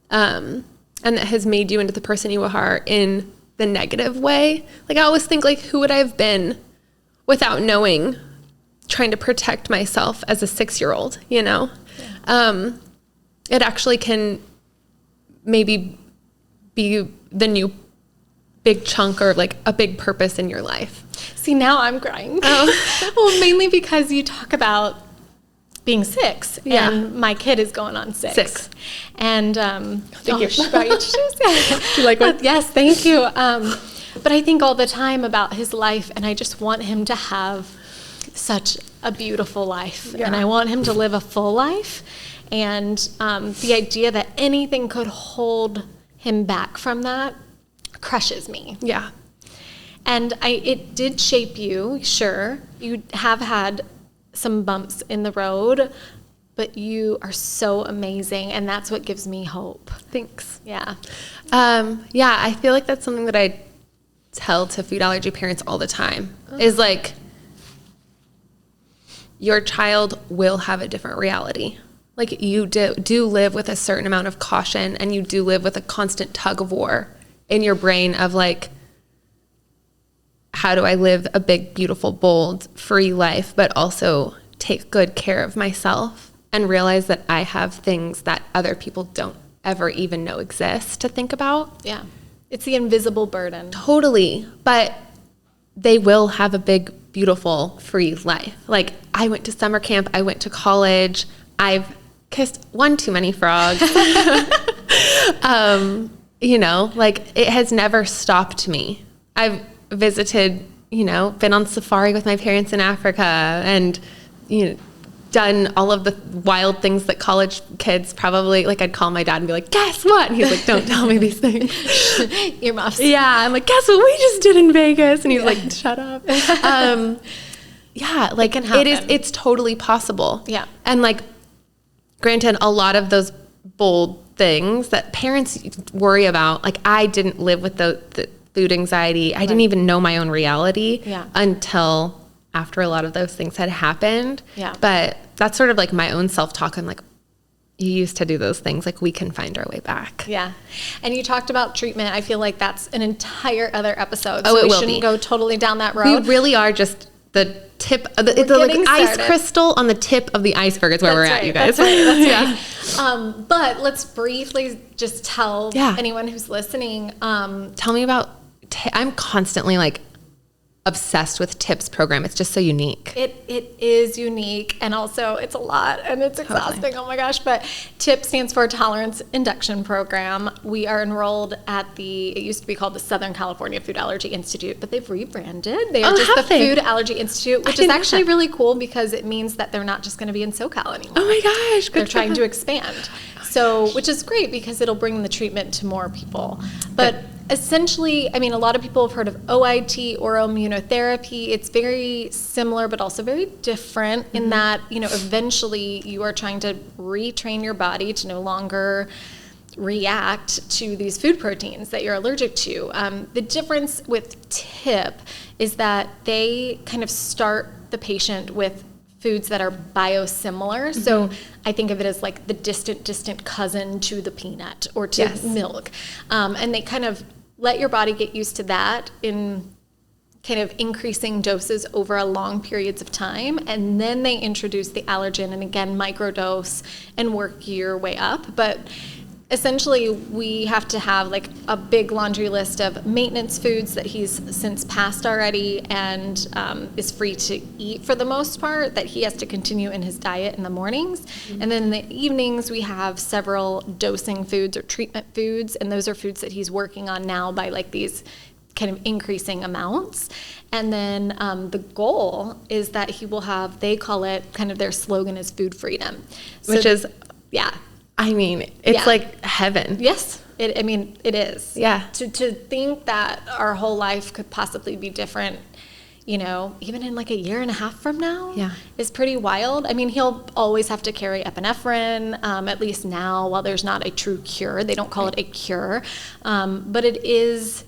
and that has made you into the person you are in the negative way. Like, I always think, like, who would I have been without knowing, trying to protect myself as a 6-year-old, you know? Yeah. It actually can maybe be the new big chunk or like a big purpose in your life. See, now I'm crying. Oh. Well, mainly because you talk about being 6, yeah. and my kid is going on 6. And thank you. She brought you tissues. Do you like one? Yes, thank you. But I think all the time about his life, and I just want him to have such a beautiful life, yeah. And I want him to live a full life. And the idea that anything could hold him back from that crushes me. Yeah. And it did shape you, sure. You have had some bumps in the road, but you are so amazing, and that's what gives me hope. Thanks. Yeah. Yeah, I feel like that's something that I tell to food allergy parents all the time, is like, your child will have a different reality. Like, you do live with a certain amount of caution, and you do live with a constant tug of war in your brain of like, how do I live a big, beautiful, bold, free life, but also take good care of myself and realize that I have things that other people don't ever even know exist to think about. Yeah. It's the invisible burden. Totally. But they will have a big, beautiful, free life. Like, I went to summer camp. I went to college. I've kissed one too many frogs. You know, like, it has never stopped me. I've visited, you know, been on safari with my parents in Africa, and, you know, done all of the wild things that college kids probably, like, I'd call my dad and be like, guess what? And he's like, don't tell me these things. Earmuffs. Yeah. I'm like, guess what we just did in Vegas? And he's like, shut up. Yeah. Like, it's totally possible. Yeah. And like, granted, a lot of those bold things that parents worry about, like, I didn't live with the food anxiety. I didn't even know my own reality until after a lot of those things had happened. Yeah. But that's sort of like my own self-talk. I'm like, you used to do those things. Like, we can find our way back. Yeah. And you talked about treatment. I feel like that's an entire other episode. Oh, so we shouldn't go totally down that road. We really are just the tip of the like ice crystal on the tip of the iceberg is where we're at, you guys. That's right. But let's briefly just tell anyone who's listening. Tell me about, I'm constantly like obsessed with TIPS program. It's just so unique. It is unique, and also it's a lot, and it's exhausting. Totally. Oh my gosh. But TIPS stands for Tolerance Induction Program. We are enrolled at it used to be called the Southern California Food Allergy Institute, but they've rebranded. They are just the Food Allergy Institute, which is actually really cool because it means that they're not just going to be in SoCal anymore. Oh my gosh. They're trying to expand. So, which is great because it'll bring the treatment to more people. But essentially, I mean, a lot of people have heard of OIT, oral immunotherapy. It's very similar, but also very different in that, you know, eventually you are trying to retrain your body to no longer react to these food proteins that you're allergic to. The difference with TIP is that they kind of start the patient with foods that are biosimilar. Mm-hmm. So I think of it as like the distant cousin to the peanut or to milk. And they kind of let your body get used to that in kind of increasing doses over a long periods of time. And then they introduce the allergen and again, microdose and work your way up. But essentially, we have to have like a big laundry list of maintenance foods that he's since passed already and is free to eat for the most part, that he has to continue in his diet in the mornings. Mm-hmm. And then in the evenings, we have several dosing foods or treatment foods, and those are foods that he's working on now by like these kind of increasing amounts. And then the goal is that he will have, they call it, kind of their slogan is food freedom. Which is, I mean, it's like heaven. Yes. It is. Yeah. To think that our whole life could possibly be different, you know, even in like a year and a half from now is pretty wild. I mean, he'll always have to carry epinephrine, at least now, while there's not a true cure. They don't call it a cure. But it is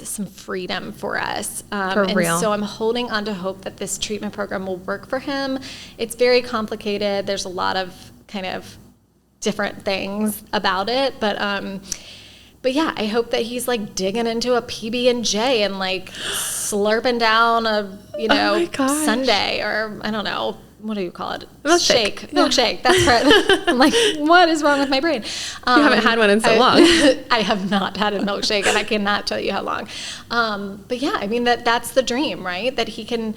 some freedom for us. For real. So I'm holding on to hope that this treatment program will work for him. It's very complicated. There's a lot of kind of different things about it, but yeah, I hope that he's like digging into a PB&J and like slurping down a sundae, or I don't know, what do you call it? Milkshake. That's right. I'm like, what is wrong with my brain? You haven't had one in so long. I have not had a milkshake, and I cannot tell you how long. But yeah, I mean that's the dream, right? That he can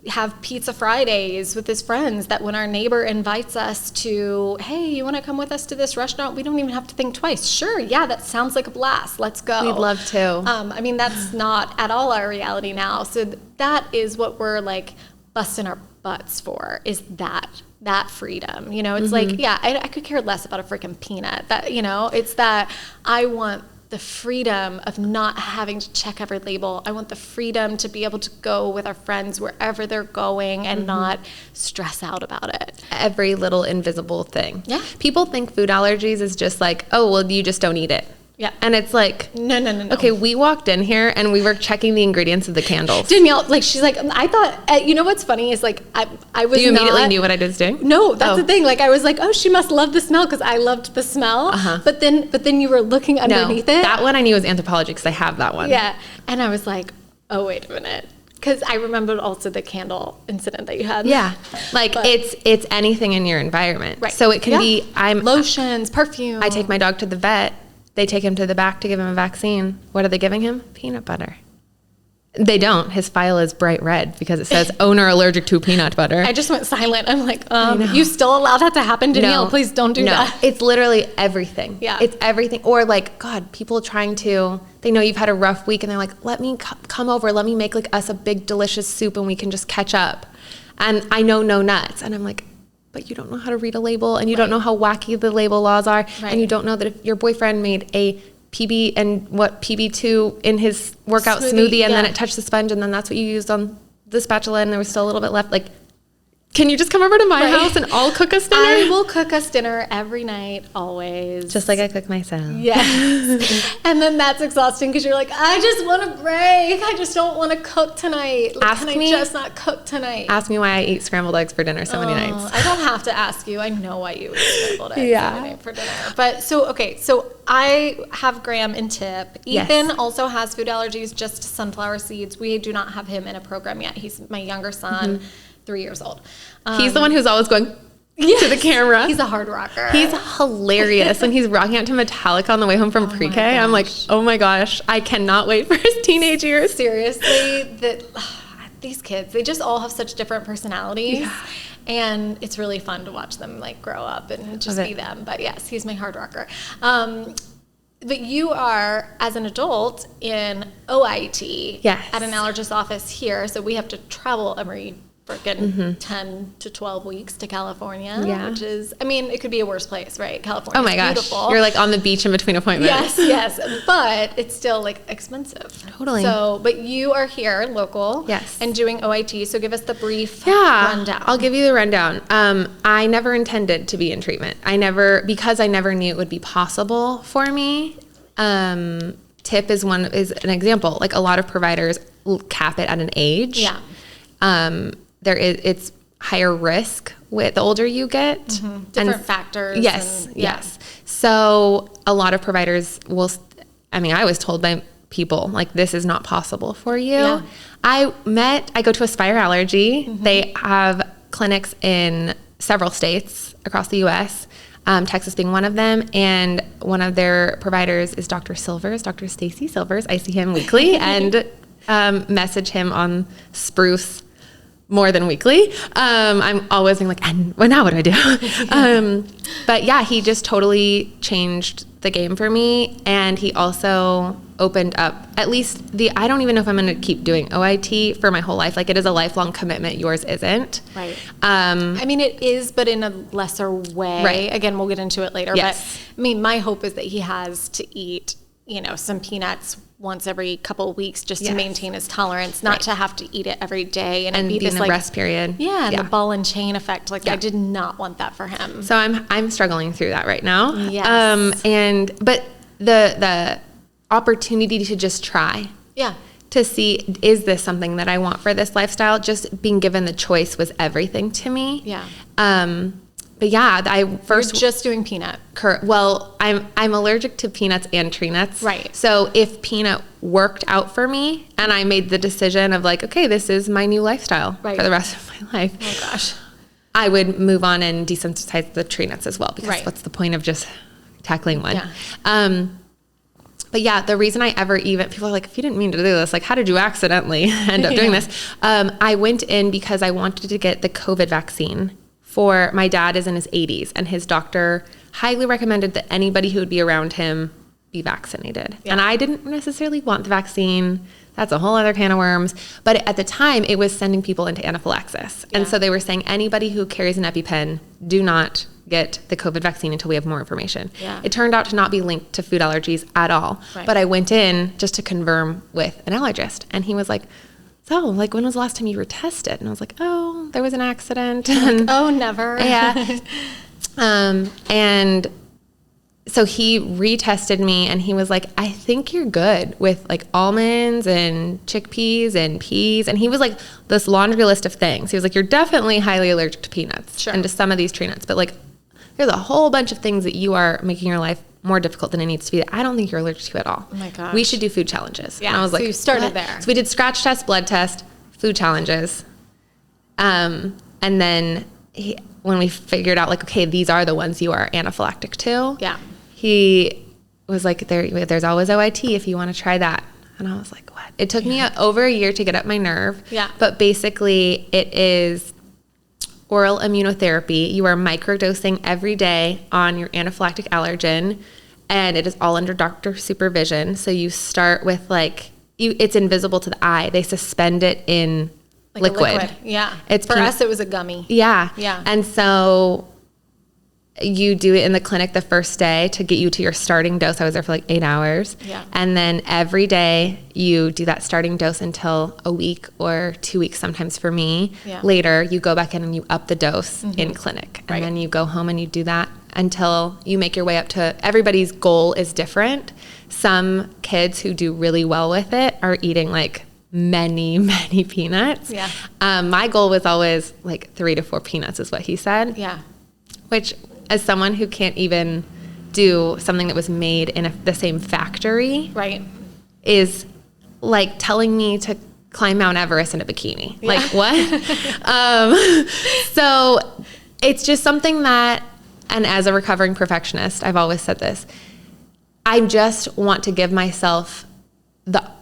have pizza Fridays with his friends, that when our neighbor invites us to, hey, you want to come with us to this restaurant? We don't even have to think twice. Sure, yeah, that sounds like a blast. Let's go. We'd love to. I mean, that's not at all our reality now. So that is what we're like busting our butts for, is that freedom. You know, it's like, I could care less about a freaking peanut. That, you know, it's that I want the freedom of not having to check every label. I want the freedom to be able to go with our friends wherever they're going and not stress out about it. Every little invisible thing. Yeah. People think food allergies is just like, oh, well, you just don't eat it. Yeah. And it's like, no. Okay, we walked in here and we were checking the ingredients of the candles. Danielle, like, she's like, I thought, you know what's funny is like, I was You immediately knew what I was doing? No, that's the thing. Like, I was like, oh, she must love the smell, because I loved the smell. Uh-huh. But then you were looking underneath it. That one I knew was Anthropology, because I have that one. Yeah. And I was like, oh, wait a minute. Because I remembered also the candle incident that you had. Yeah. Like, it's anything in your environment. Right. So it can be, lotions, perfume. I take my dog to the vet. They take him to the back to give him a vaccine. What are they giving him? Peanut butter. They don't. His file is bright red because it says owner allergic to peanut butter. I just went silent. I'm like, you still allow that to happen, Danielle? No, please don't do that. It's literally everything. Yeah. It's everything. Or like, God, people trying to, they know you've had a rough week and they're like, let me come over. Let me make like us a big delicious soup and we can just catch up. And I know no nuts. And I'm like, but you don't know how to read a label, and you don't know how wacky the label laws are, and you don't know that if your boyfriend made a PB and PB2 in his workout smoothie and then it touched the sponge, and then that's what you used on the spatula and there was still a little bit left, like, can you just come over to my house and I'll cook us dinner? I will cook us dinner every night, always. Just like I cook myself. Yes. And then that's exhausting because you're like, I just want a break. I just don't want to cook tonight. Like, can I just not cook tonight? Ask me why I eat scrambled eggs for dinner so many nights. I don't have to ask you. I know why you eat scrambled eggs every night for dinner. But so I have Graham in TIP. Ethan also has food allergies, just sunflower seeds. We do not have him in a program yet. He's my younger son. 3 years old. He's the one who's always going to the camera. He's a hard rocker. He's hilarious. When he's rocking out to Metallica on the way home from pre-K, I'm like, oh my gosh, I cannot wait for his teenage years. Seriously, these kids, they just all have such different personalities. Yeah. And it's really fun to watch them like grow up and just be them. But yes, he's my hard rocker. But you are, as an adult, in OIT at an allergist office here. So we have to travel every freaking 10 to 12 weeks to California, Yeah. which is, I mean, it could be a worse place, right? California. Oh my gosh. Beautiful. You're like on the beach in between appointments. Yes, but it's still like expensive. Totally. So, but you are here local. Yes. And doing OIT. So give us the brief Yeah, rundown. I'll give you the rundown. I never intended to be in treatment. Because I never knew it would be possible for me. TIP is an example. Like a lot of providers cap it at an age. Yeah. It's higher risk with the older you get. Different factors. Yes. So a lot of providers I was told by people like, this is not possible for you. Yeah. I go to Aspire Allergy. They have clinics in several states across the US, Texas being one of them. And one of their providers is Dr. Stacy Silvers. I see him weekly and message him on Spruce more than weekly. I'm always being like, now what do I do? But yeah, he just totally changed the game for me. And he also opened up at least I don't even know if I'm going to keep doing OIT for my whole life. Like it is a lifelong commitment. Yours isn't. Right. I mean, it is, but in a lesser way. Right. Again, we'll get into it later. Yes. But I mean, my hope is that he has to eat, some peanuts once every couple of weeks just to maintain his tolerance, not to have to eat it every day and be this in a rest period. Yeah, the ball and chain effect. Like I did not want that for him. So I'm struggling through that right now. Yes. But the opportunity to just try. Yeah. To see, is this something that I want for this lifestyle? Just being given the choice was everything to me. Yeah. But yeah, You're just doing peanut. Well, I'm allergic to peanuts and tree nuts. Right. So if peanut worked out for me and I made the decision of like, okay, this is my new lifestyle for the rest of my life. Oh gosh. I would move on and desensitize the tree nuts as well, because what's the point of just tackling one? Yeah. But yeah, the reason people are like, if you didn't mean to do this, like, how did you accidentally end up doing this? I went in because I wanted to get the COVID vaccine. My dad is in his 80s, and his doctor highly recommended that anybody who would be around him be vaccinated. Yeah. And I didn't necessarily want the vaccine. That's a whole other can of worms. But at the time, it was sending people into anaphylaxis. Yeah. And so they were saying anybody who carries an EpiPen, do not get the COVID vaccine until we have more information. Yeah. It turned out to not be linked to food allergies at all. Right. But I went in just to confirm with an allergist, and he was like, so, like, when was the last time you were tested? And I was like, oh, there was an accident. And, oh, never. Yeah. And so he retested me, and he was like, I think you're good with, like, almonds and chickpeas and peas. And he was like, this laundry list of things. He was like, you're definitely highly allergic to peanuts and to some of these tree nuts. But, like, there's a whole bunch of things that you are making your life more difficult than it needs to be that I don't think you're allergic to at all. Oh my gosh. We should do food challenges. Yeah. And I was so like, you started what? there. So we did scratch test, blood test, food challenges. And then when we figured out, like, okay, these are the ones you are anaphylactic to. Yeah. He was like, there's always OIT if you want to try that. And I was like, what? It took me over a year to get up my nerve. Yeah. But basically it is oral immunotherapy. You are microdosing every day on your anaphylactic allergen, and it is all under doctor supervision. So you start with it's invisible to the eye. They suspend it in liquid. Yeah. For us, it was a gummy. Yeah. Yeah. And so you do it in the clinic the first day to get you to your starting dose. I was there for like 8 hours. Yeah. And then every day you do that starting dose until a week or 2 weeks, sometimes for me. Yeah. Later, you go back in and you up the dose in clinic. And then you go home and you do that until you make your way up to, everybody's goal is different. Some kids who do really well with it are eating like many peanuts. Yeah. My goal was always like 3 to 4 peanuts is what he said. Yeah. Which, as someone who can't even do something that was made in the same factory, right, is like telling me to climb Mount Everest in a bikini. Yeah. Like, what? So it's just something that, and as a recovering perfectionist, I've always said this, I just want to give myself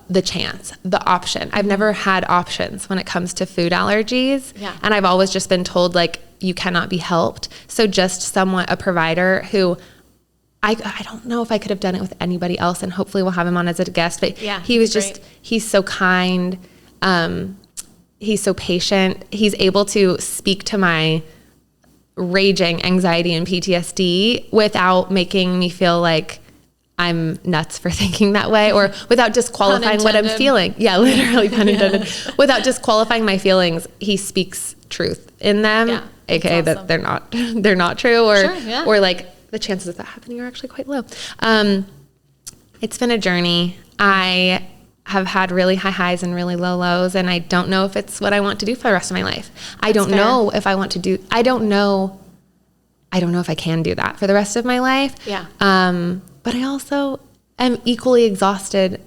the chance, the option. I've never had options when it comes to food allergies. Yeah. And I've always just been told, like, you cannot be helped. So just a provider who I don't know if I could have done it with anybody else, and hopefully we'll have him on as a guest, but yeah, he was just, he's so kind. he's so patient. He's able to speak to my raging anxiety and PTSD without making me feel like I'm nuts for thinking that way, or without disqualifying what I'm feeling. Yeah, literally pun intended. Without disqualifying my feelings, he speaks truth in them, aka awesome. That they're not true, or or like the chances of that happening are actually quite low. It's been a journey. I have had really high highs and really low lows, and I don't know if it's what I want to do for the rest of my life. I don't know if I want to do. I don't know if I can do that for the rest of my life. Yeah. But I also am equally exhausted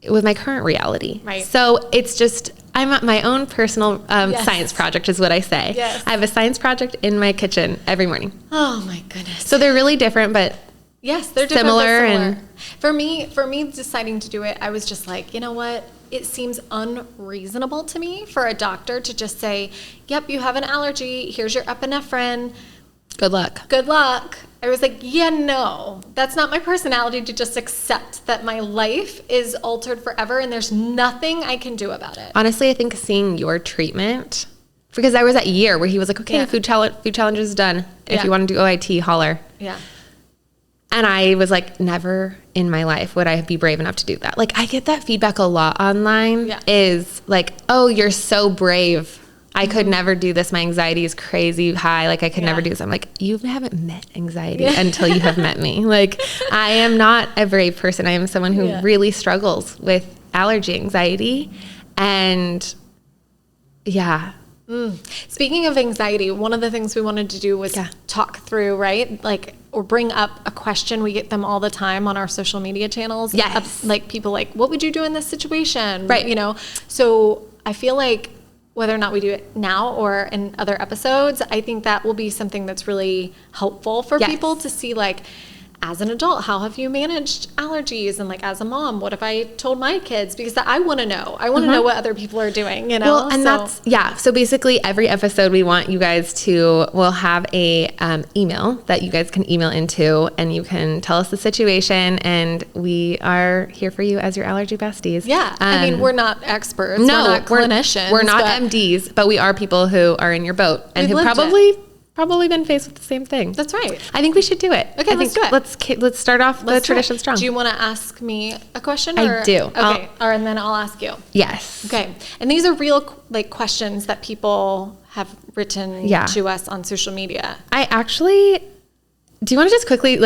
with my current reality. Right. So it's just, I'm at my own personal science project is what I say. Yes. I have a science project in my kitchen every morning. Oh my goodness. So they're really different, but yes, they're different, similar. And for me deciding to do it, I was just like, you know what? It seems unreasonable to me for a doctor to just say, yep, you have an allergy. Here's your epinephrine. Good luck. Good luck. I was like, yeah, no, that's not my personality to just accept that my life is altered forever and there's nothing I can do about it. Honestly, I think seeing your treatment, because there was that year where he was like, okay, food challenge is done. If you want to do OIT, holler. Yeah. And I was like, never in my life would I be brave enough to do that. Like, I get that feedback a lot online is like, oh, you're so brave. I could never do this. My anxiety is crazy high. Like, I could never do this. I'm like, you haven't met anxiety until you have met me. Like, I am not a brave person. I am someone who really struggles with allergy anxiety. And Speaking of anxiety, one of the things we wanted to do was talk through, right? Like, or bring up a question. We get them all the time on our social media channels. Yes. Like, people like, what would you do in this situation? Right. You know? So I feel like whether or not we do it now or in other episodes, I think that will be something that's really helpful for people to see, like, as an adult, how have you managed allergies? And like, as a mom, what have I told my kids? Because I want to know. I want to know what other people are doing, you know? Well, and so basically every episode we want you guys to, we'll have a email that you guys can email into, and you can tell us the situation, and we are here for you as your allergy besties. Yeah. I mean, we're not experts. No, we're not clinicians. We're not MDs, but we are people who are in your boat and who probably been faced with the same thing. That's right. I think we should do it. Okay, let's do it. Let's start off the tradition strong. Do you want to ask me a question? I do. Okay, and then I'll ask you. Yes. Okay, and these are real questions that people have written to us on social media. Do you want to just quickly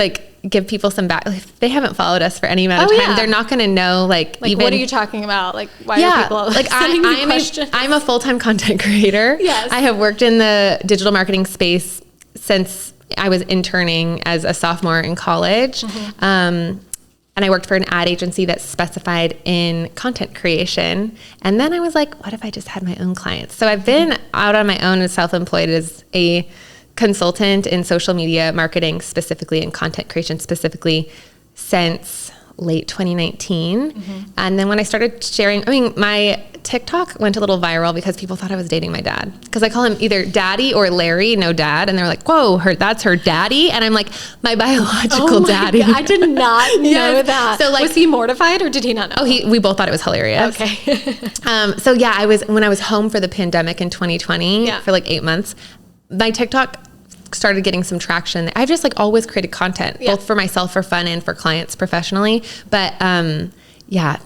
give people some back? If they haven't followed us for any amount of time, they're not going to know even, what are you talking about? Like, why are people sending me questions? I'm a full-time content creator. Yes. I have worked in the digital marketing space since I was interning as a sophomore in college. And I worked for an ad agency that specified in content creation. And then I was like, what if I just had my own clients? So I've been out on my own and self-employed as a consultant in social media marketing specifically, and content creation specifically, since late 2019. And then when I started sharing, my TikTok went a little viral because people thought I was dating my dad, because I call him either daddy or Larry, no dad. And they're like, whoa, that's her daddy. And I'm like, my biological daddy. God, I did not know that. So was he mortified, or did he not know? Oh, we both thought it was hilarious. Okay. When I was home for the pandemic in 2020 for 8 months, my TikTok started getting some traction. I've just always created content, both for myself for fun and for clients professionally. But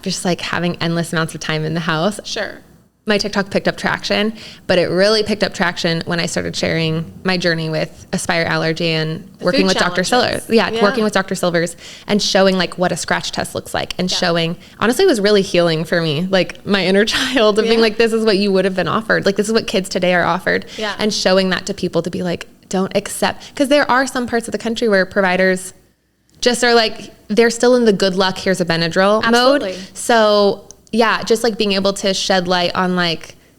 just having endless amounts of time in the house. Sure. My TikTok picked up traction, but it really picked up traction when I started sharing my journey with Aspire Allergy and working with Dr. Silvers. Working with Dr. Silvers and showing what a scratch test looks like, and showing, honestly, it was really healing for me. My inner child of being this is what you would have been offered. This is what kids today are offered. Yeah. And showing that to people to be don't accept, because there are some parts of the country where providers just are they're still in the good luck, here's a Benadryl mode. So just being able to shed light on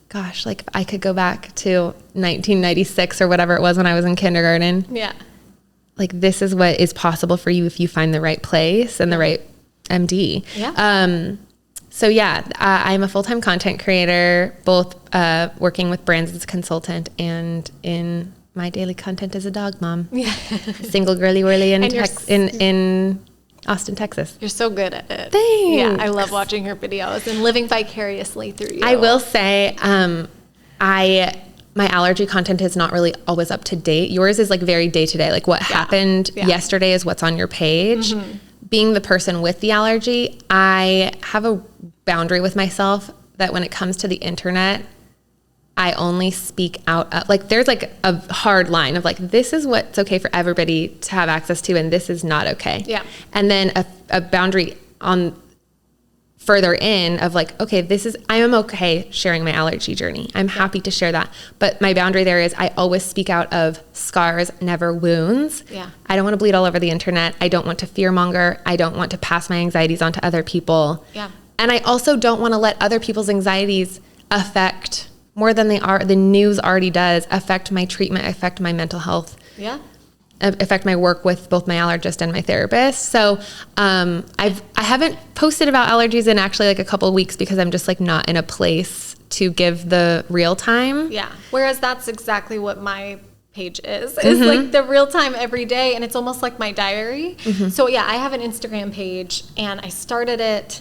gosh, if I could go back to 1996 or whatever it was when I was in kindergarten. Yeah. This is what is possible for you if you find the right place and the right MD. Yeah. I'm a full-time content creator, both working with brands as a consultant and in my daily content as a dog mom. Yeah. Single girly whirly in Austin, Texas. You're so good at it. Thanks. Yeah, I love watching her videos and living vicariously through you. I will say, my allergy content is not really always up to date. Yours is like very day to day. Like what happened yesterday is what's on your page. Mm-hmm. Being the person with the allergy, I have a boundary with myself that when it comes to the internet, I only speak out. Like there's like a hard line of like, this is what's okay for everybody to have access to, and this is not okay. Yeah. And then a boundary on further in of like, okay, I am okay sharing my allergy journey. I'm happy to share that. But my boundary there is I always speak out of scars, never wounds. Yeah. I don't want to bleed all over the internet. I don't want to fearmonger. I don't want to pass my anxieties on to other people. Yeah. And I also don't want to let other people's anxieties affect more than the news already does, affect my treatment, affect my mental health. Yeah. Affect my work with both my allergist and my therapist. So I haven't posted about allergies in actually like a couple of weeks because I'm just like not in a place to give the real time. Yeah. Whereas that's exactly what my page is like the real time every day. And it's almost like my diary. Mm-hmm. So yeah, I have an Instagram page and I started it,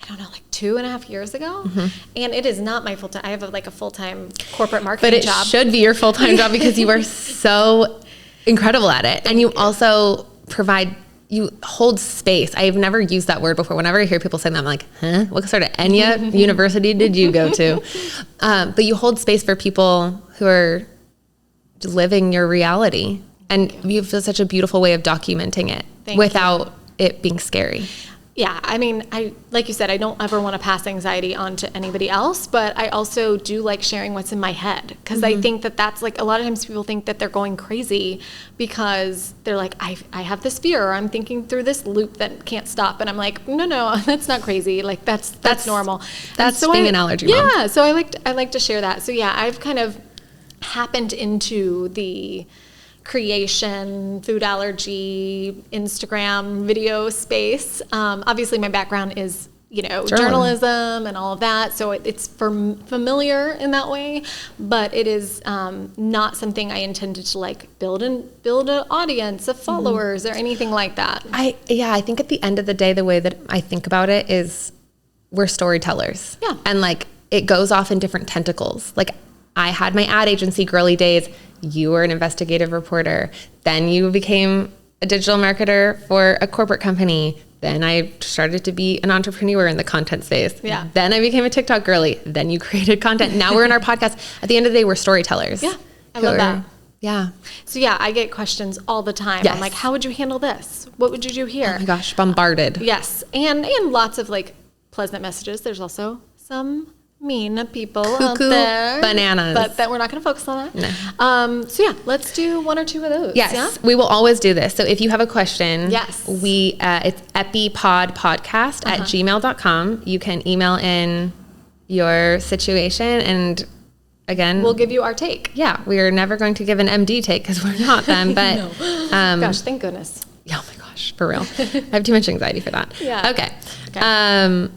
I don't know, like 2.5 years ago. Mm-hmm. And it is not my full-time. I have a full-time corporate marketing job. But it should be your full-time job because you are so incredible at it. And you also you hold space. I've never used that word before. Whenever I hear people say that, I'm like, huh? What sort of Enya university did you go to? But you hold space for people who are living your reality. And you have such a beautiful way of documenting it without it being scary. Yeah, I mean, like you said, I don't ever want to pass anxiety on to anybody else, but I also do like sharing what's in my head because I think that's like a lot of times people think that they're going crazy because they're like, I have this fear or I'm thinking through this loop that can't stop. And I'm like, no, that's not crazy. Like that's normal. That's being an allergy mom. Yeah, so I like to share that. So yeah, I've kind of happened into the creation, food allergy, Instagram video space. Obviously my background is, journalism and all of that. So it's familiar in that way, but it is not something I intended to like build an audience of followers or anything like that. I think at the end of the day, the way that I think about it is we're storytellers. Yeah. And like it goes off in different tentacles. Like I had my ad agency girly days. You were an investigative reporter. Then you became a digital marketer for a corporate company. Then I started to be an entrepreneur in the content space. Yeah. Then I became a TikTok girly. Then you created content. Now we're in our podcast. At the end of the day, we're storytellers. Yeah. I love that. Yeah. So yeah, I get questions all the time. Yes. I'm like, how would you handle this? What would you do here? Oh my gosh, bombarded. Yes. And lots of like pleasant messages. There's also some mean people out there. Bananas. But that we're not going to focus on that. No. So yeah, let's do 1 or 2 of those. Yes, yeah? We will always do this. So if you have a question, yes, it's EpiPodPodcast at gmail.com. You can email in your situation and again, we'll give you our take. Yeah, we are never going to give an MD take because we're not them, but no. Gosh, thank goodness. Oh my gosh, for real. I have too much anxiety for that. Yeah. Okay.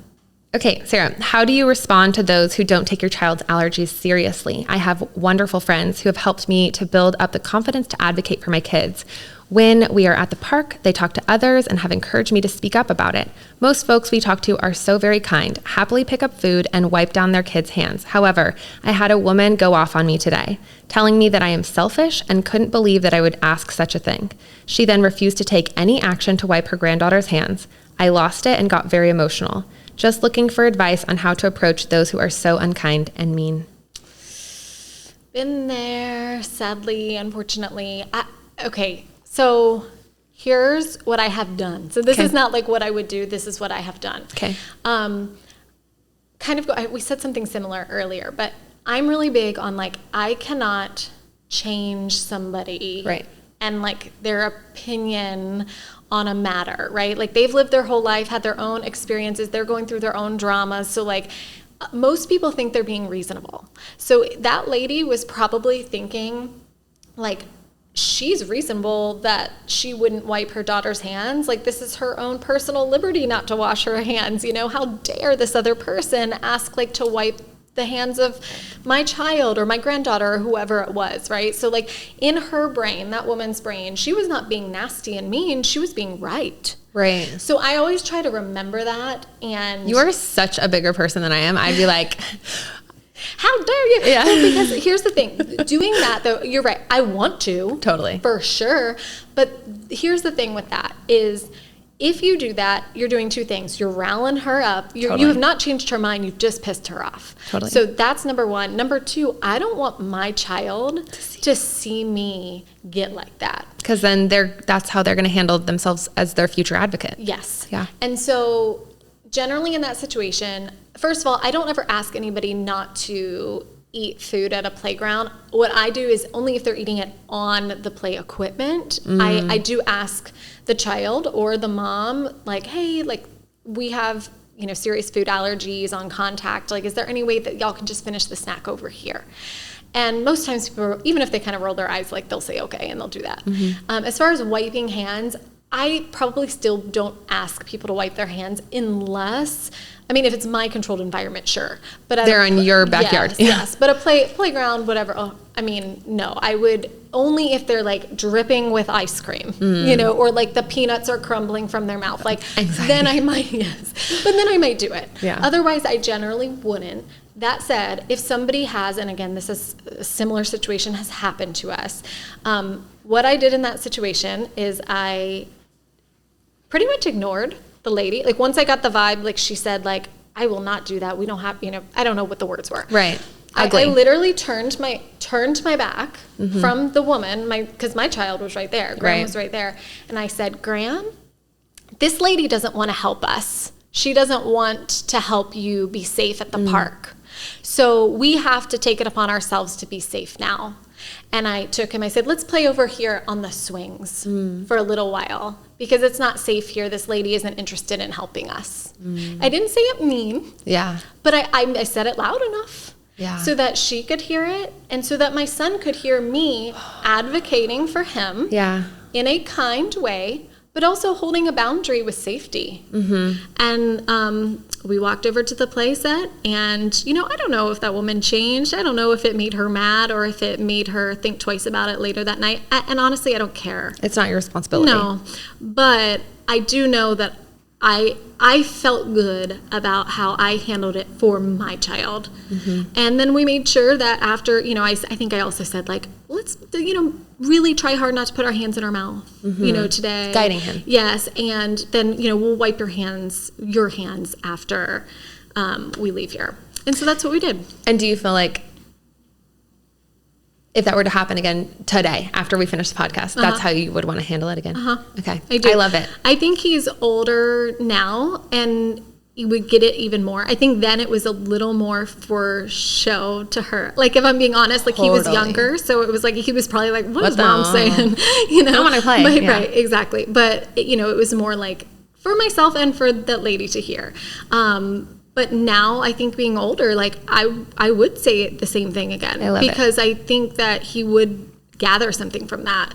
Okay, Sarah, how do you respond to those who don't take your child's allergies seriously? I have wonderful friends who have helped me to build up the confidence to advocate for my kids. When we are at the park, they talk to others and have encouraged me to speak up about it. Most folks we talk to are so very kind, happily pick up food and wipe down their kids' hands. However, I had a woman go off on me today, telling me that I am selfish and couldn't believe that I would ask such a thing. She then refused to take any action to wipe her granddaughter's hands. I lost it and got very emotional. Just looking for advice on how to approach those who are so unkind and mean. Been there, sadly, unfortunately. Okay, so here's what I have done. So this is not like what I would do. This is what I have done. Okay. We said something similar earlier, but I'm really big on like, I cannot change somebody. Right. And like their opinion on a matter, right? Like they've lived their whole life, had their own experiences, they're going through their own dramas. So like most people think they're being reasonable. So that lady was probably thinking like, she's reasonable that she wouldn't wipe her daughter's hands. Like this is her own personal liberty not to wash her hands. You know, how dare this other person ask like to wipe the hands of my child or my granddaughter or whoever it was, right? So like in her brain, that woman's brain, she was not being nasty and mean, she was being right. Right. So I always try to remember that. And you are such a bigger person than I am. I'd be like, how dare you? Yeah. No, because here's the thing. Doing that, though, you're right. I want to. Totally. For sure. But here's the thing with that is if you do that, you're doing two things. You're riling her up. You have not changed her mind. You've just pissed her off. Totally. So that's number one. Number two, I don't want my child to see me get like that. Because then that's how they're going to handle themselves as their future advocate. Yes. Yeah. And so generally in that situation, first of all, I don't ever ask anybody not to eat food at a playground. What I do is only if they're eating it on the play equipment, I do ask the child or the mom, like, hey, like we have, serious food allergies on contact. Like, is there any way that y'all can just finish the snack over here? And most times people, even if they kind of roll their eyes, like they'll say, okay, and they'll do that. As far as wiping hands, I probably still don't ask people to wipe their hands unless, if it's my controlled environment, sure. But they're in your backyard. Yes. But a playground, whatever. No. I would only if they're like dripping with ice cream, or like the peanuts are crumbling from their mouth. Like anxiety. Then I might, But then I might do it. Yeah. Otherwise, I generally wouldn't. That said, if somebody has, and again, this is a similar situation has happened to us. What I did in that situation is I pretty much ignored the lady. Like once I got the vibe, like she said, like, I will not do that. We don't have, I don't know what the words were. Right. I literally turned my back from the woman, because my child was right there. Graham was right there. And I said, Graham, this lady doesn't want to help us. She doesn't want to help you be safe at the park. So we have to take it upon ourselves to be safe now. And I took him, I said, let's play over here on the swings for a little while because it's not safe here. This lady isn't interested in helping us. I didn't say it mean. Yeah. But I said it loud enough. Yeah. So that she could hear it and so that my son could hear me advocating for him in a kind way, but also holding a boundary with safety. And we walked over to the play set and, I don't know if that woman changed. I don't know if it made her mad or if it made her think twice about it later that night. And honestly, I don't care. It's not your responsibility. No, but I do know that I felt good about how I handled it for my child. And then we made sure that after, I think I also said, like, let's, really try hard not to put our hands in our mouth, today. Guiding him. Yes. And then, we'll wipe your hands after we leave here. And so that's what we did. And do you feel like if that were to happen again today, after we finish the podcast, that's how you would want to handle it again? Okay. I do. I love it. I think he's older now and he would get it even more. I think then it was a little more for show to her. Like, if I'm being honest, like he was younger. So it was like, he was probably like, what is mom saying? I want to play. But, right, exactly. But, it was more like for myself and for that lady to hear. But now I think being older, like I would say the same thing again. I love because I think that he would gather something from that.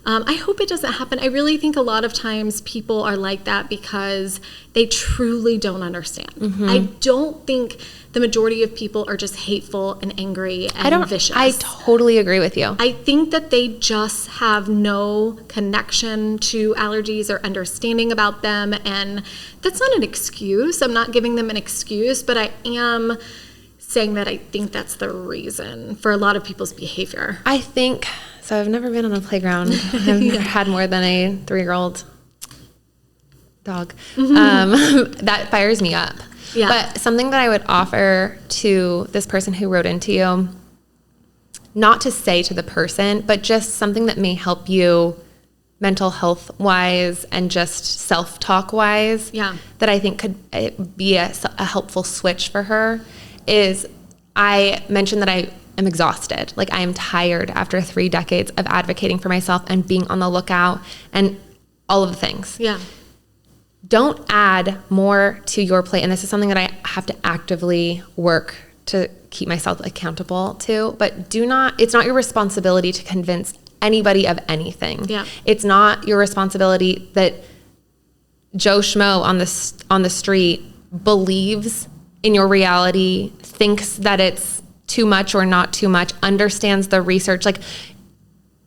I hope it doesn't happen. I really think a lot of times people are like that because they truly don't understand. I don't think the majority of people are just hateful and angry and vicious. I totally agree with you. I think that they just have no connection to allergies or understanding about them. And that's not an excuse. I'm not giving them an excuse, but I am saying that I think that's the reason for a lot of people's behavior. I think... So I've never been on a playground. I've never had more than a 3-year-old dog. That fires me up. Yeah. But something that I would offer to this person who wrote into you, not to say to the person, but just something that may help you mental health wise and just self-talk wise, that I think could be a helpful switch for her is I mentioned that I am exhausted. Like, I am tired after 3 decades of advocating for myself and being on the lookout and all of the things. Yeah. Don't add more to your plate. And this is something that I have to actively work to keep myself accountable to. But it's not your responsibility to convince anybody of anything. Yeah. It's not your responsibility that Joe Schmo on the street believes in your reality, thinks that it's too much or not too much, understands the research. Like,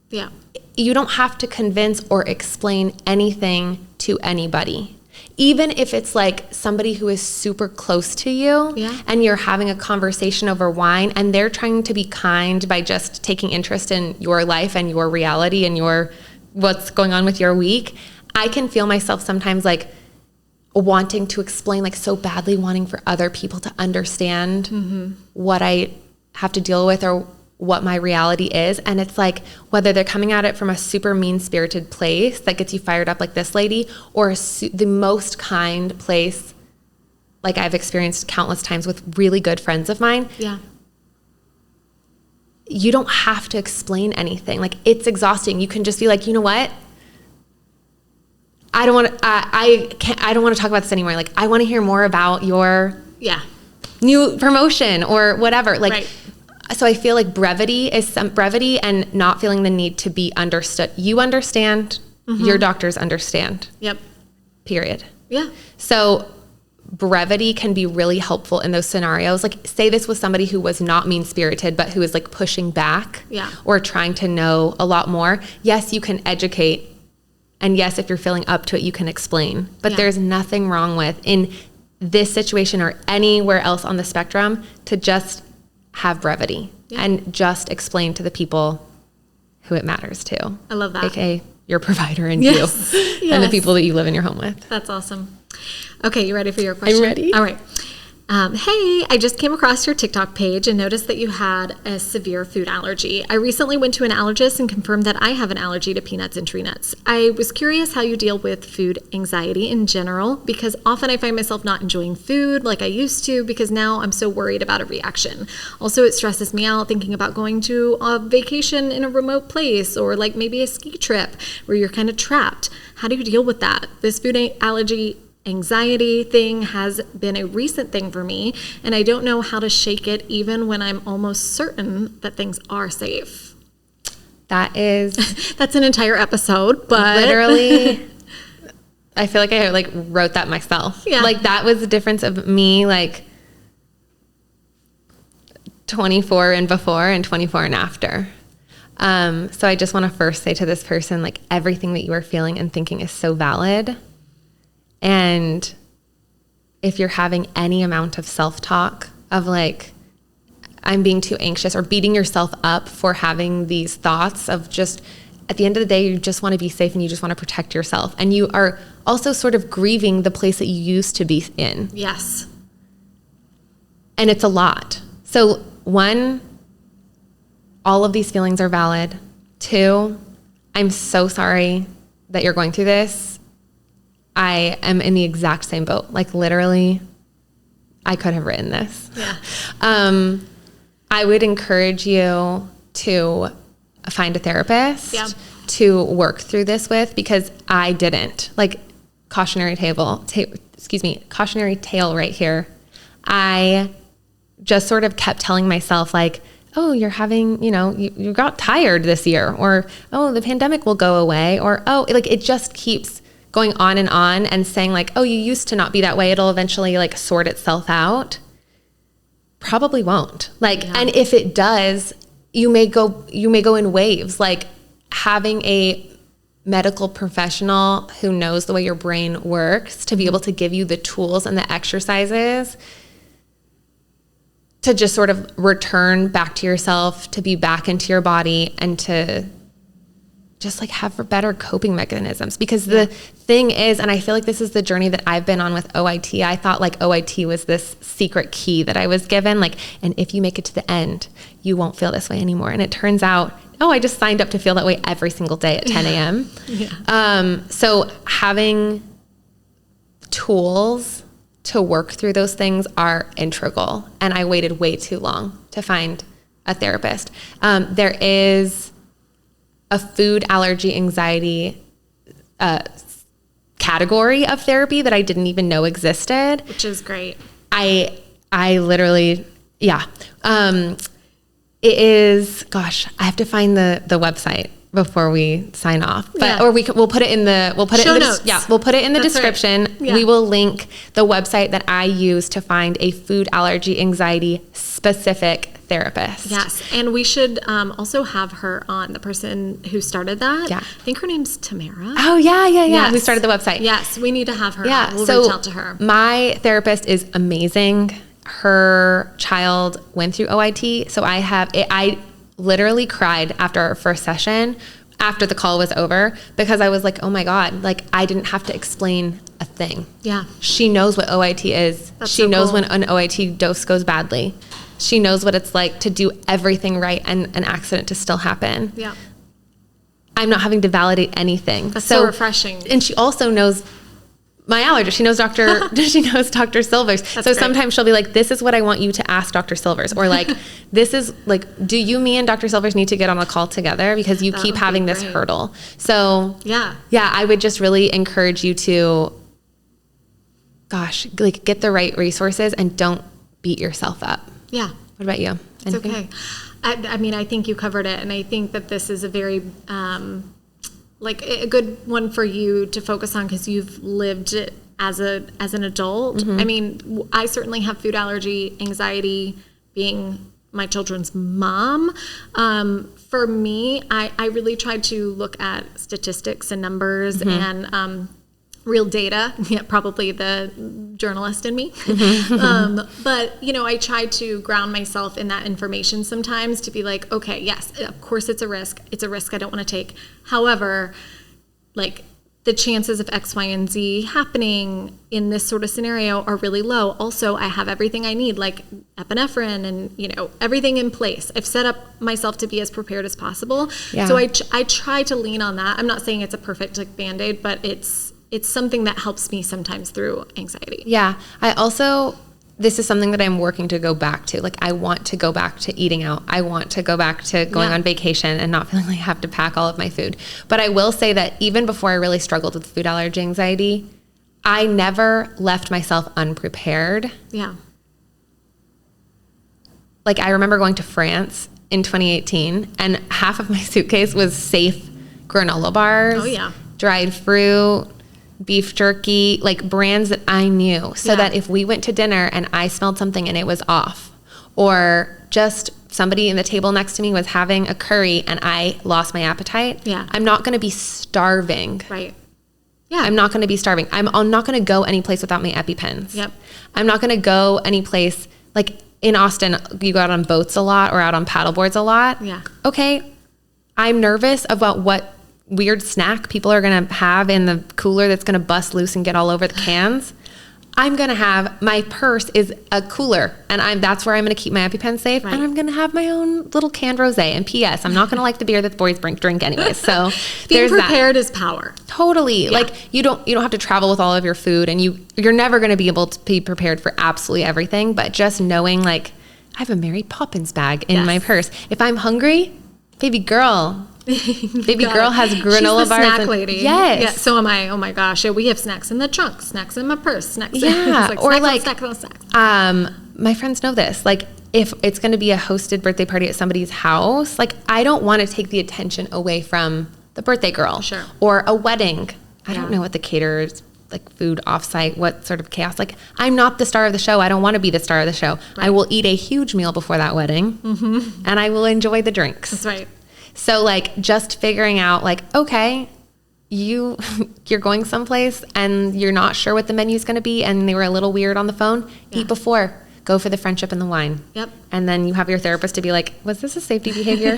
you don't have to convince or explain anything to anybody. Even if it's like somebody who is super close to you and you're having a conversation over wine and they're trying to be kind by just taking interest in your life and your reality and what's going on with your week, I can feel myself sometimes like wanting to explain, like so badly wanting for other people to understand what I have to deal with or what my reality is. And it's like, whether they're coming at it from a super mean-spirited place that gets you fired up like this lady, or the most kind place, like I've experienced countless times with really good friends of mine. Yeah. You don't have to explain anything. Like, it's exhausting. You can just be like, you know what? I don't want to, I don't want to talk about this anymore. Like, I want to hear more about your new promotion or whatever. Like, so I feel like brevity and not feeling the need to be understood. You understand, your doctors understand. Yep. Period. Yeah. So brevity can be really helpful in those scenarios. Like, say this was somebody who was not mean-spirited, but who is like pushing back or trying to know a lot more. Yes, you can educate. And yes, if you're feeling up to it, you can explain. But there's nothing wrong with, in this situation or anywhere else on the spectrum, to just have brevity and just explain to the people who it matters to. I love that. AKA your provider and you and the people that you live in your home with. That's awesome. Okay, you ready for your question? I'm ready. All right. Hey, I just came across your TikTok page and noticed that you had a severe food allergy. I recently went to an allergist and confirmed that I have an allergy to peanuts and tree nuts. I was curious how you deal with food anxiety in general, because often I find myself not enjoying food like I used to because now I'm so worried about a reaction. Also, it stresses me out thinking about going to a vacation in a remote place or like maybe a ski trip where you're kind of trapped. How do you deal with that? This food allergy anxiety thing has been a recent thing for me, and I don't know how to shake it even when I'm almost certain that things are safe. That is... That's an entire episode, but... Literally, I feel like I like wrote that myself. Yeah. Like, that was the difference of me, like, 24 and before and 24 and after. So I just want to first say to this person, like, everything that you are feeling and thinking is so valid. And if you're having any amount of self-talk of like, I'm being too anxious, or beating yourself up for having these thoughts of just, at the end of the day, you just want to be safe and you just want to protect yourself. And you are also sort of grieving the place that you used to be in. Yes. And it's a lot. So 1, all of these feelings are valid. 2, I'm so sorry that you're going through this. I am in the exact same boat. Like, literally, I could have written this. Yeah. I would encourage you to find a therapist to work through this with, because I didn't. Like, cautionary tale right here. I just sort of kept telling myself, like, oh, you're having, you got tired this year, or, oh, the pandemic will go away, or, oh, like, it just keeps going on and saying like, oh, you used to not be that way. It'll eventually like sort itself out. Probably won't. Like, and if it does, you may go in waves. Like, having a medical professional who knows the way your brain works to be able to give you the tools and the exercises to just sort of return back to yourself, to be back into your body, and to just like have better coping mechanisms. Because the thing is, and I feel like this is the journey that I've been on with OIT. I thought like OIT was this secret key that I was given, like, and if you make it to the end, you won't feel this way anymore. And it turns out, oh, I just signed up to feel that way every single day at 10 a.m. So having tools to work through those things are integral. And I waited way too long to find a therapist. There is a food allergy anxiety category of therapy that I didn't even know existed. Which is great. I literally, it is, gosh, I have to find the website before we sign off, but or we'll put it in the we'll put it in the description. Right. Yeah. We will link the website that I use to find a food allergy anxiety specific therapist. Yes, and we should also have her on, the person who started that. Yeah, I think her name's Tamara. Oh yeah. Yes. Who started the website? Yes, we need to have her. Yeah, on. We'll reach out to her. My therapist is amazing. Her child went through OIT, so I literally cried after our first session, after the call was over, because I was like, oh my God, like I didn't have to explain a thing. Yeah. She knows what OIT is. She knows when an OIT dose goes badly. She knows what it's like to do everything right and an accident to still happen. Yeah. I'm not having to validate anything. That's so refreshing. And she also knows my allergist. She knows Dr. Silvers. That's so great. sometimes she'll be like, this is what I want you to ask Dr. Silvers. Or like, this is like, do you, me and Dr. Silvers need to get on a call together because you keep having this hurdle. So yeah, I would just really encourage you to, get the right resources and don't beat yourself up. Yeah. What about you? It's okay. I mean, I think you covered it. And I think that this is a very, a good one for you to focus on because you've lived it as an adult. Mm-hmm. I mean, I certainly have food allergy anxiety being my children's mom. For me, I really tried to look at statistics and numbers and real data. Yeah, probably the journalist in me. But, I try to ground myself in that information sometimes to be like, okay, yes, of course it's a risk. It's a risk I don't want to take. However, the chances of X, Y, and Z happening in this sort of scenario are really low. Also, I have everything I need, like epinephrine and, everything in place. I've set up myself to be as prepared as possible. Yeah. So I try to lean on that. I'm not saying it's a perfect Band-Aid, but it's something that helps me sometimes through anxiety. Yeah. This is something that I'm working to go back to. I want to go back to eating out. I want to go back to going on vacation and not feeling like I have to pack all of my food. But I will say that even before I really struggled with food allergy anxiety, I never left myself unprepared. Yeah. I remember going to France in 2018 and half of my suitcase was safe granola bars. Oh yeah. Dried fruit, beef jerky, brands that I knew, so that if we went to dinner and I smelled something and it was off, or just somebody in the table next to me was having a curry and I lost my appetite, I'm not going to be starving. Right. Yeah. I'm not going to be starving. I'm not going to go any place without my EpiPens. Yep. I'm not going to go any place, in Austin, you go out on boats a lot or out on paddle boards a lot. Yeah. Okay. I'm nervous about what weird snack people are going to have in the cooler that's going to bust loose and get all over the cans. I'm going to have, my purse is a cooler and that's where I'm going to keep my EpiPen safe. Right. And I'm going to have my own little canned rosé. And P.S. I'm not going to like the beer that the boys drink anyways. So being prepared is power. Totally. Yeah. You don't have to travel with all of your food and you're never going to be able to be prepared for absolutely everything. But just knowing I have a Mary Poppins bag in my purse. If I'm hungry, baby girl has granola She's the bars. Snack lady. Yes. Yeah, so am I. Oh my gosh. Yeah, we have snacks in the trunk, snacks in my purse, snacks. Yeah. Snacks. My friends know this. If it's going to be a hosted birthday party at somebody's house, I don't want to take the attention away from the birthday girl. Sure. Or a wedding. I don't know what the caterers, food offsite, what sort of chaos. I'm not the star of the show. I don't want to be the star of the show. Right. I will eat a huge meal before that wedding and I will enjoy the drinks. That's right. So just figuring out okay, you're going someplace and you're not sure what the menu's going to be and they were a little weird on the phone, eat before, go for the friendship and the wine. Yep. And then you have your therapist to be like, was this a safety behavior?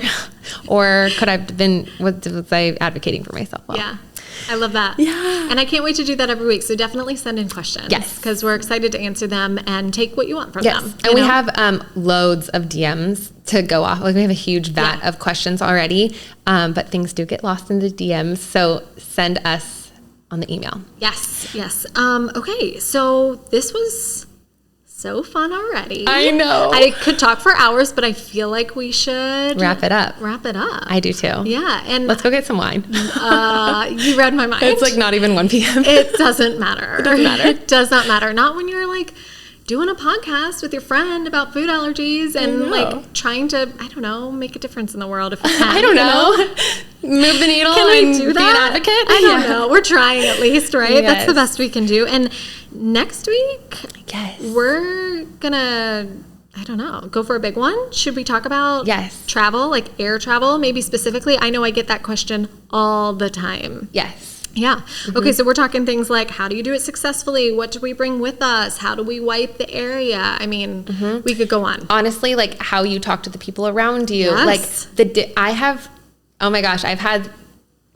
Or was I advocating for myself well? Yeah. I love that. Yeah. And I can't wait to do that every week. So definitely send in questions. Yes. Because we're excited to answer them and take what you want from them. And we have loads of DMs to go off. We have a huge vat of questions already. But things do get lost in the DMs. So send us on the email. Yes. Okay. So this was so fun already. I know. I could talk for hours, but I feel like we should wrap it up. I do too. Yeah. And let's go get some wine. You read my mind. It's not even 1 p.m. It doesn't matter. It doesn't matter. It does not matter. Not when you're doing a podcast with your friend about food allergies and trying to, make a difference in the world if we can. I don't know. move the needle Can we and do that? be an advocate? I don't know. We're trying at least, right? Yes. That's the best we can do. And next week, Yes. we're gonna, I don't know, go for a big one. Should we talk about travel, like air travel, maybe specifically? I know I get that question all the time. Yes. Yeah. Okay, so we're talking things like, how do you do it successfully? What do we bring with us? How do we wipe the area? I mean, we could go on. Honestly, like how you talk to the people around you. Yes. Like oh my gosh, I've had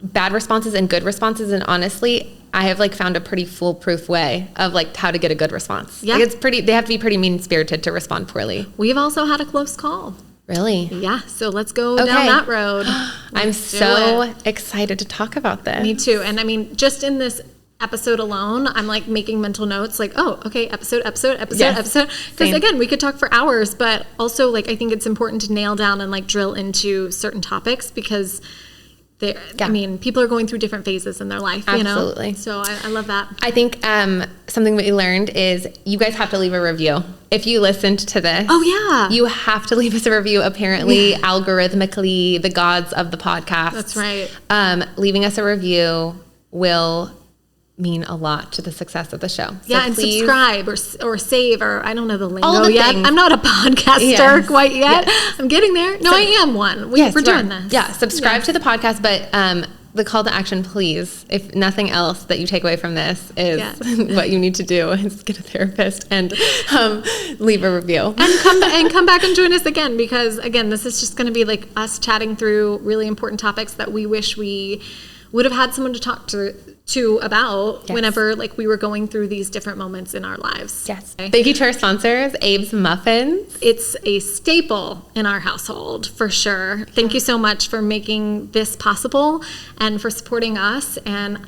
bad responses and good responses. And honestly, I have like found a pretty foolproof way of like how to get a good response. Yeah. Like they have to be pretty mean-spirited to respond poorly. We've also had a close call. Really? Yeah. So let's go down that road. I'm so excited to talk about this. Me too. And I mean, just in this episode alone, I'm like making mental notes like, oh, okay, episode. Because again, we could talk for hours, but also like, I think it's important to nail down and like drill into certain topics because I mean, people are going through different phases in their life, you know? Absolutely. So I love that. I think something that we learned is you guys have to leave a review. If you listened to this, you have to leave us a review. Apparently, algorithmically, the gods of the podcast. That's right. Leaving us a review will mean a lot to the success of the show. So and subscribe or save or I don't know the lingo all the yet. things. I'm not a podcaster quite yet. Yes. I'm getting there. No, I am one. We're doing this. Yeah, subscribe to the podcast, but the call to action, please, if nothing else that you take away from this is what you need to do is get a therapist and leave a review. And come back and join us again because, again, this is just going to be like us chatting through really important topics that we wish we would have had someone to talk to about whenever like we were going through these different moments in our lives. Yes. Okay. Thank you to our sponsors, Abe's Muffins. It's a staple in our household for sure. Thank you so much for making this possible and for supporting us. And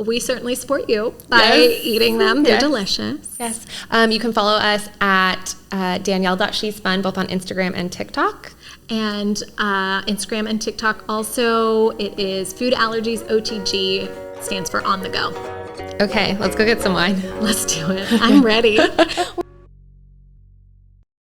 we certainly support you by eating them. They're delicious. Yes. You can follow us at Danielle.She'sFun both on Instagram and TikTok. And Instagram and TikTok also, it is Food Allergies OTG, stands for On The Go. Okay, let's go get some wine. Let's do it. I'm ready.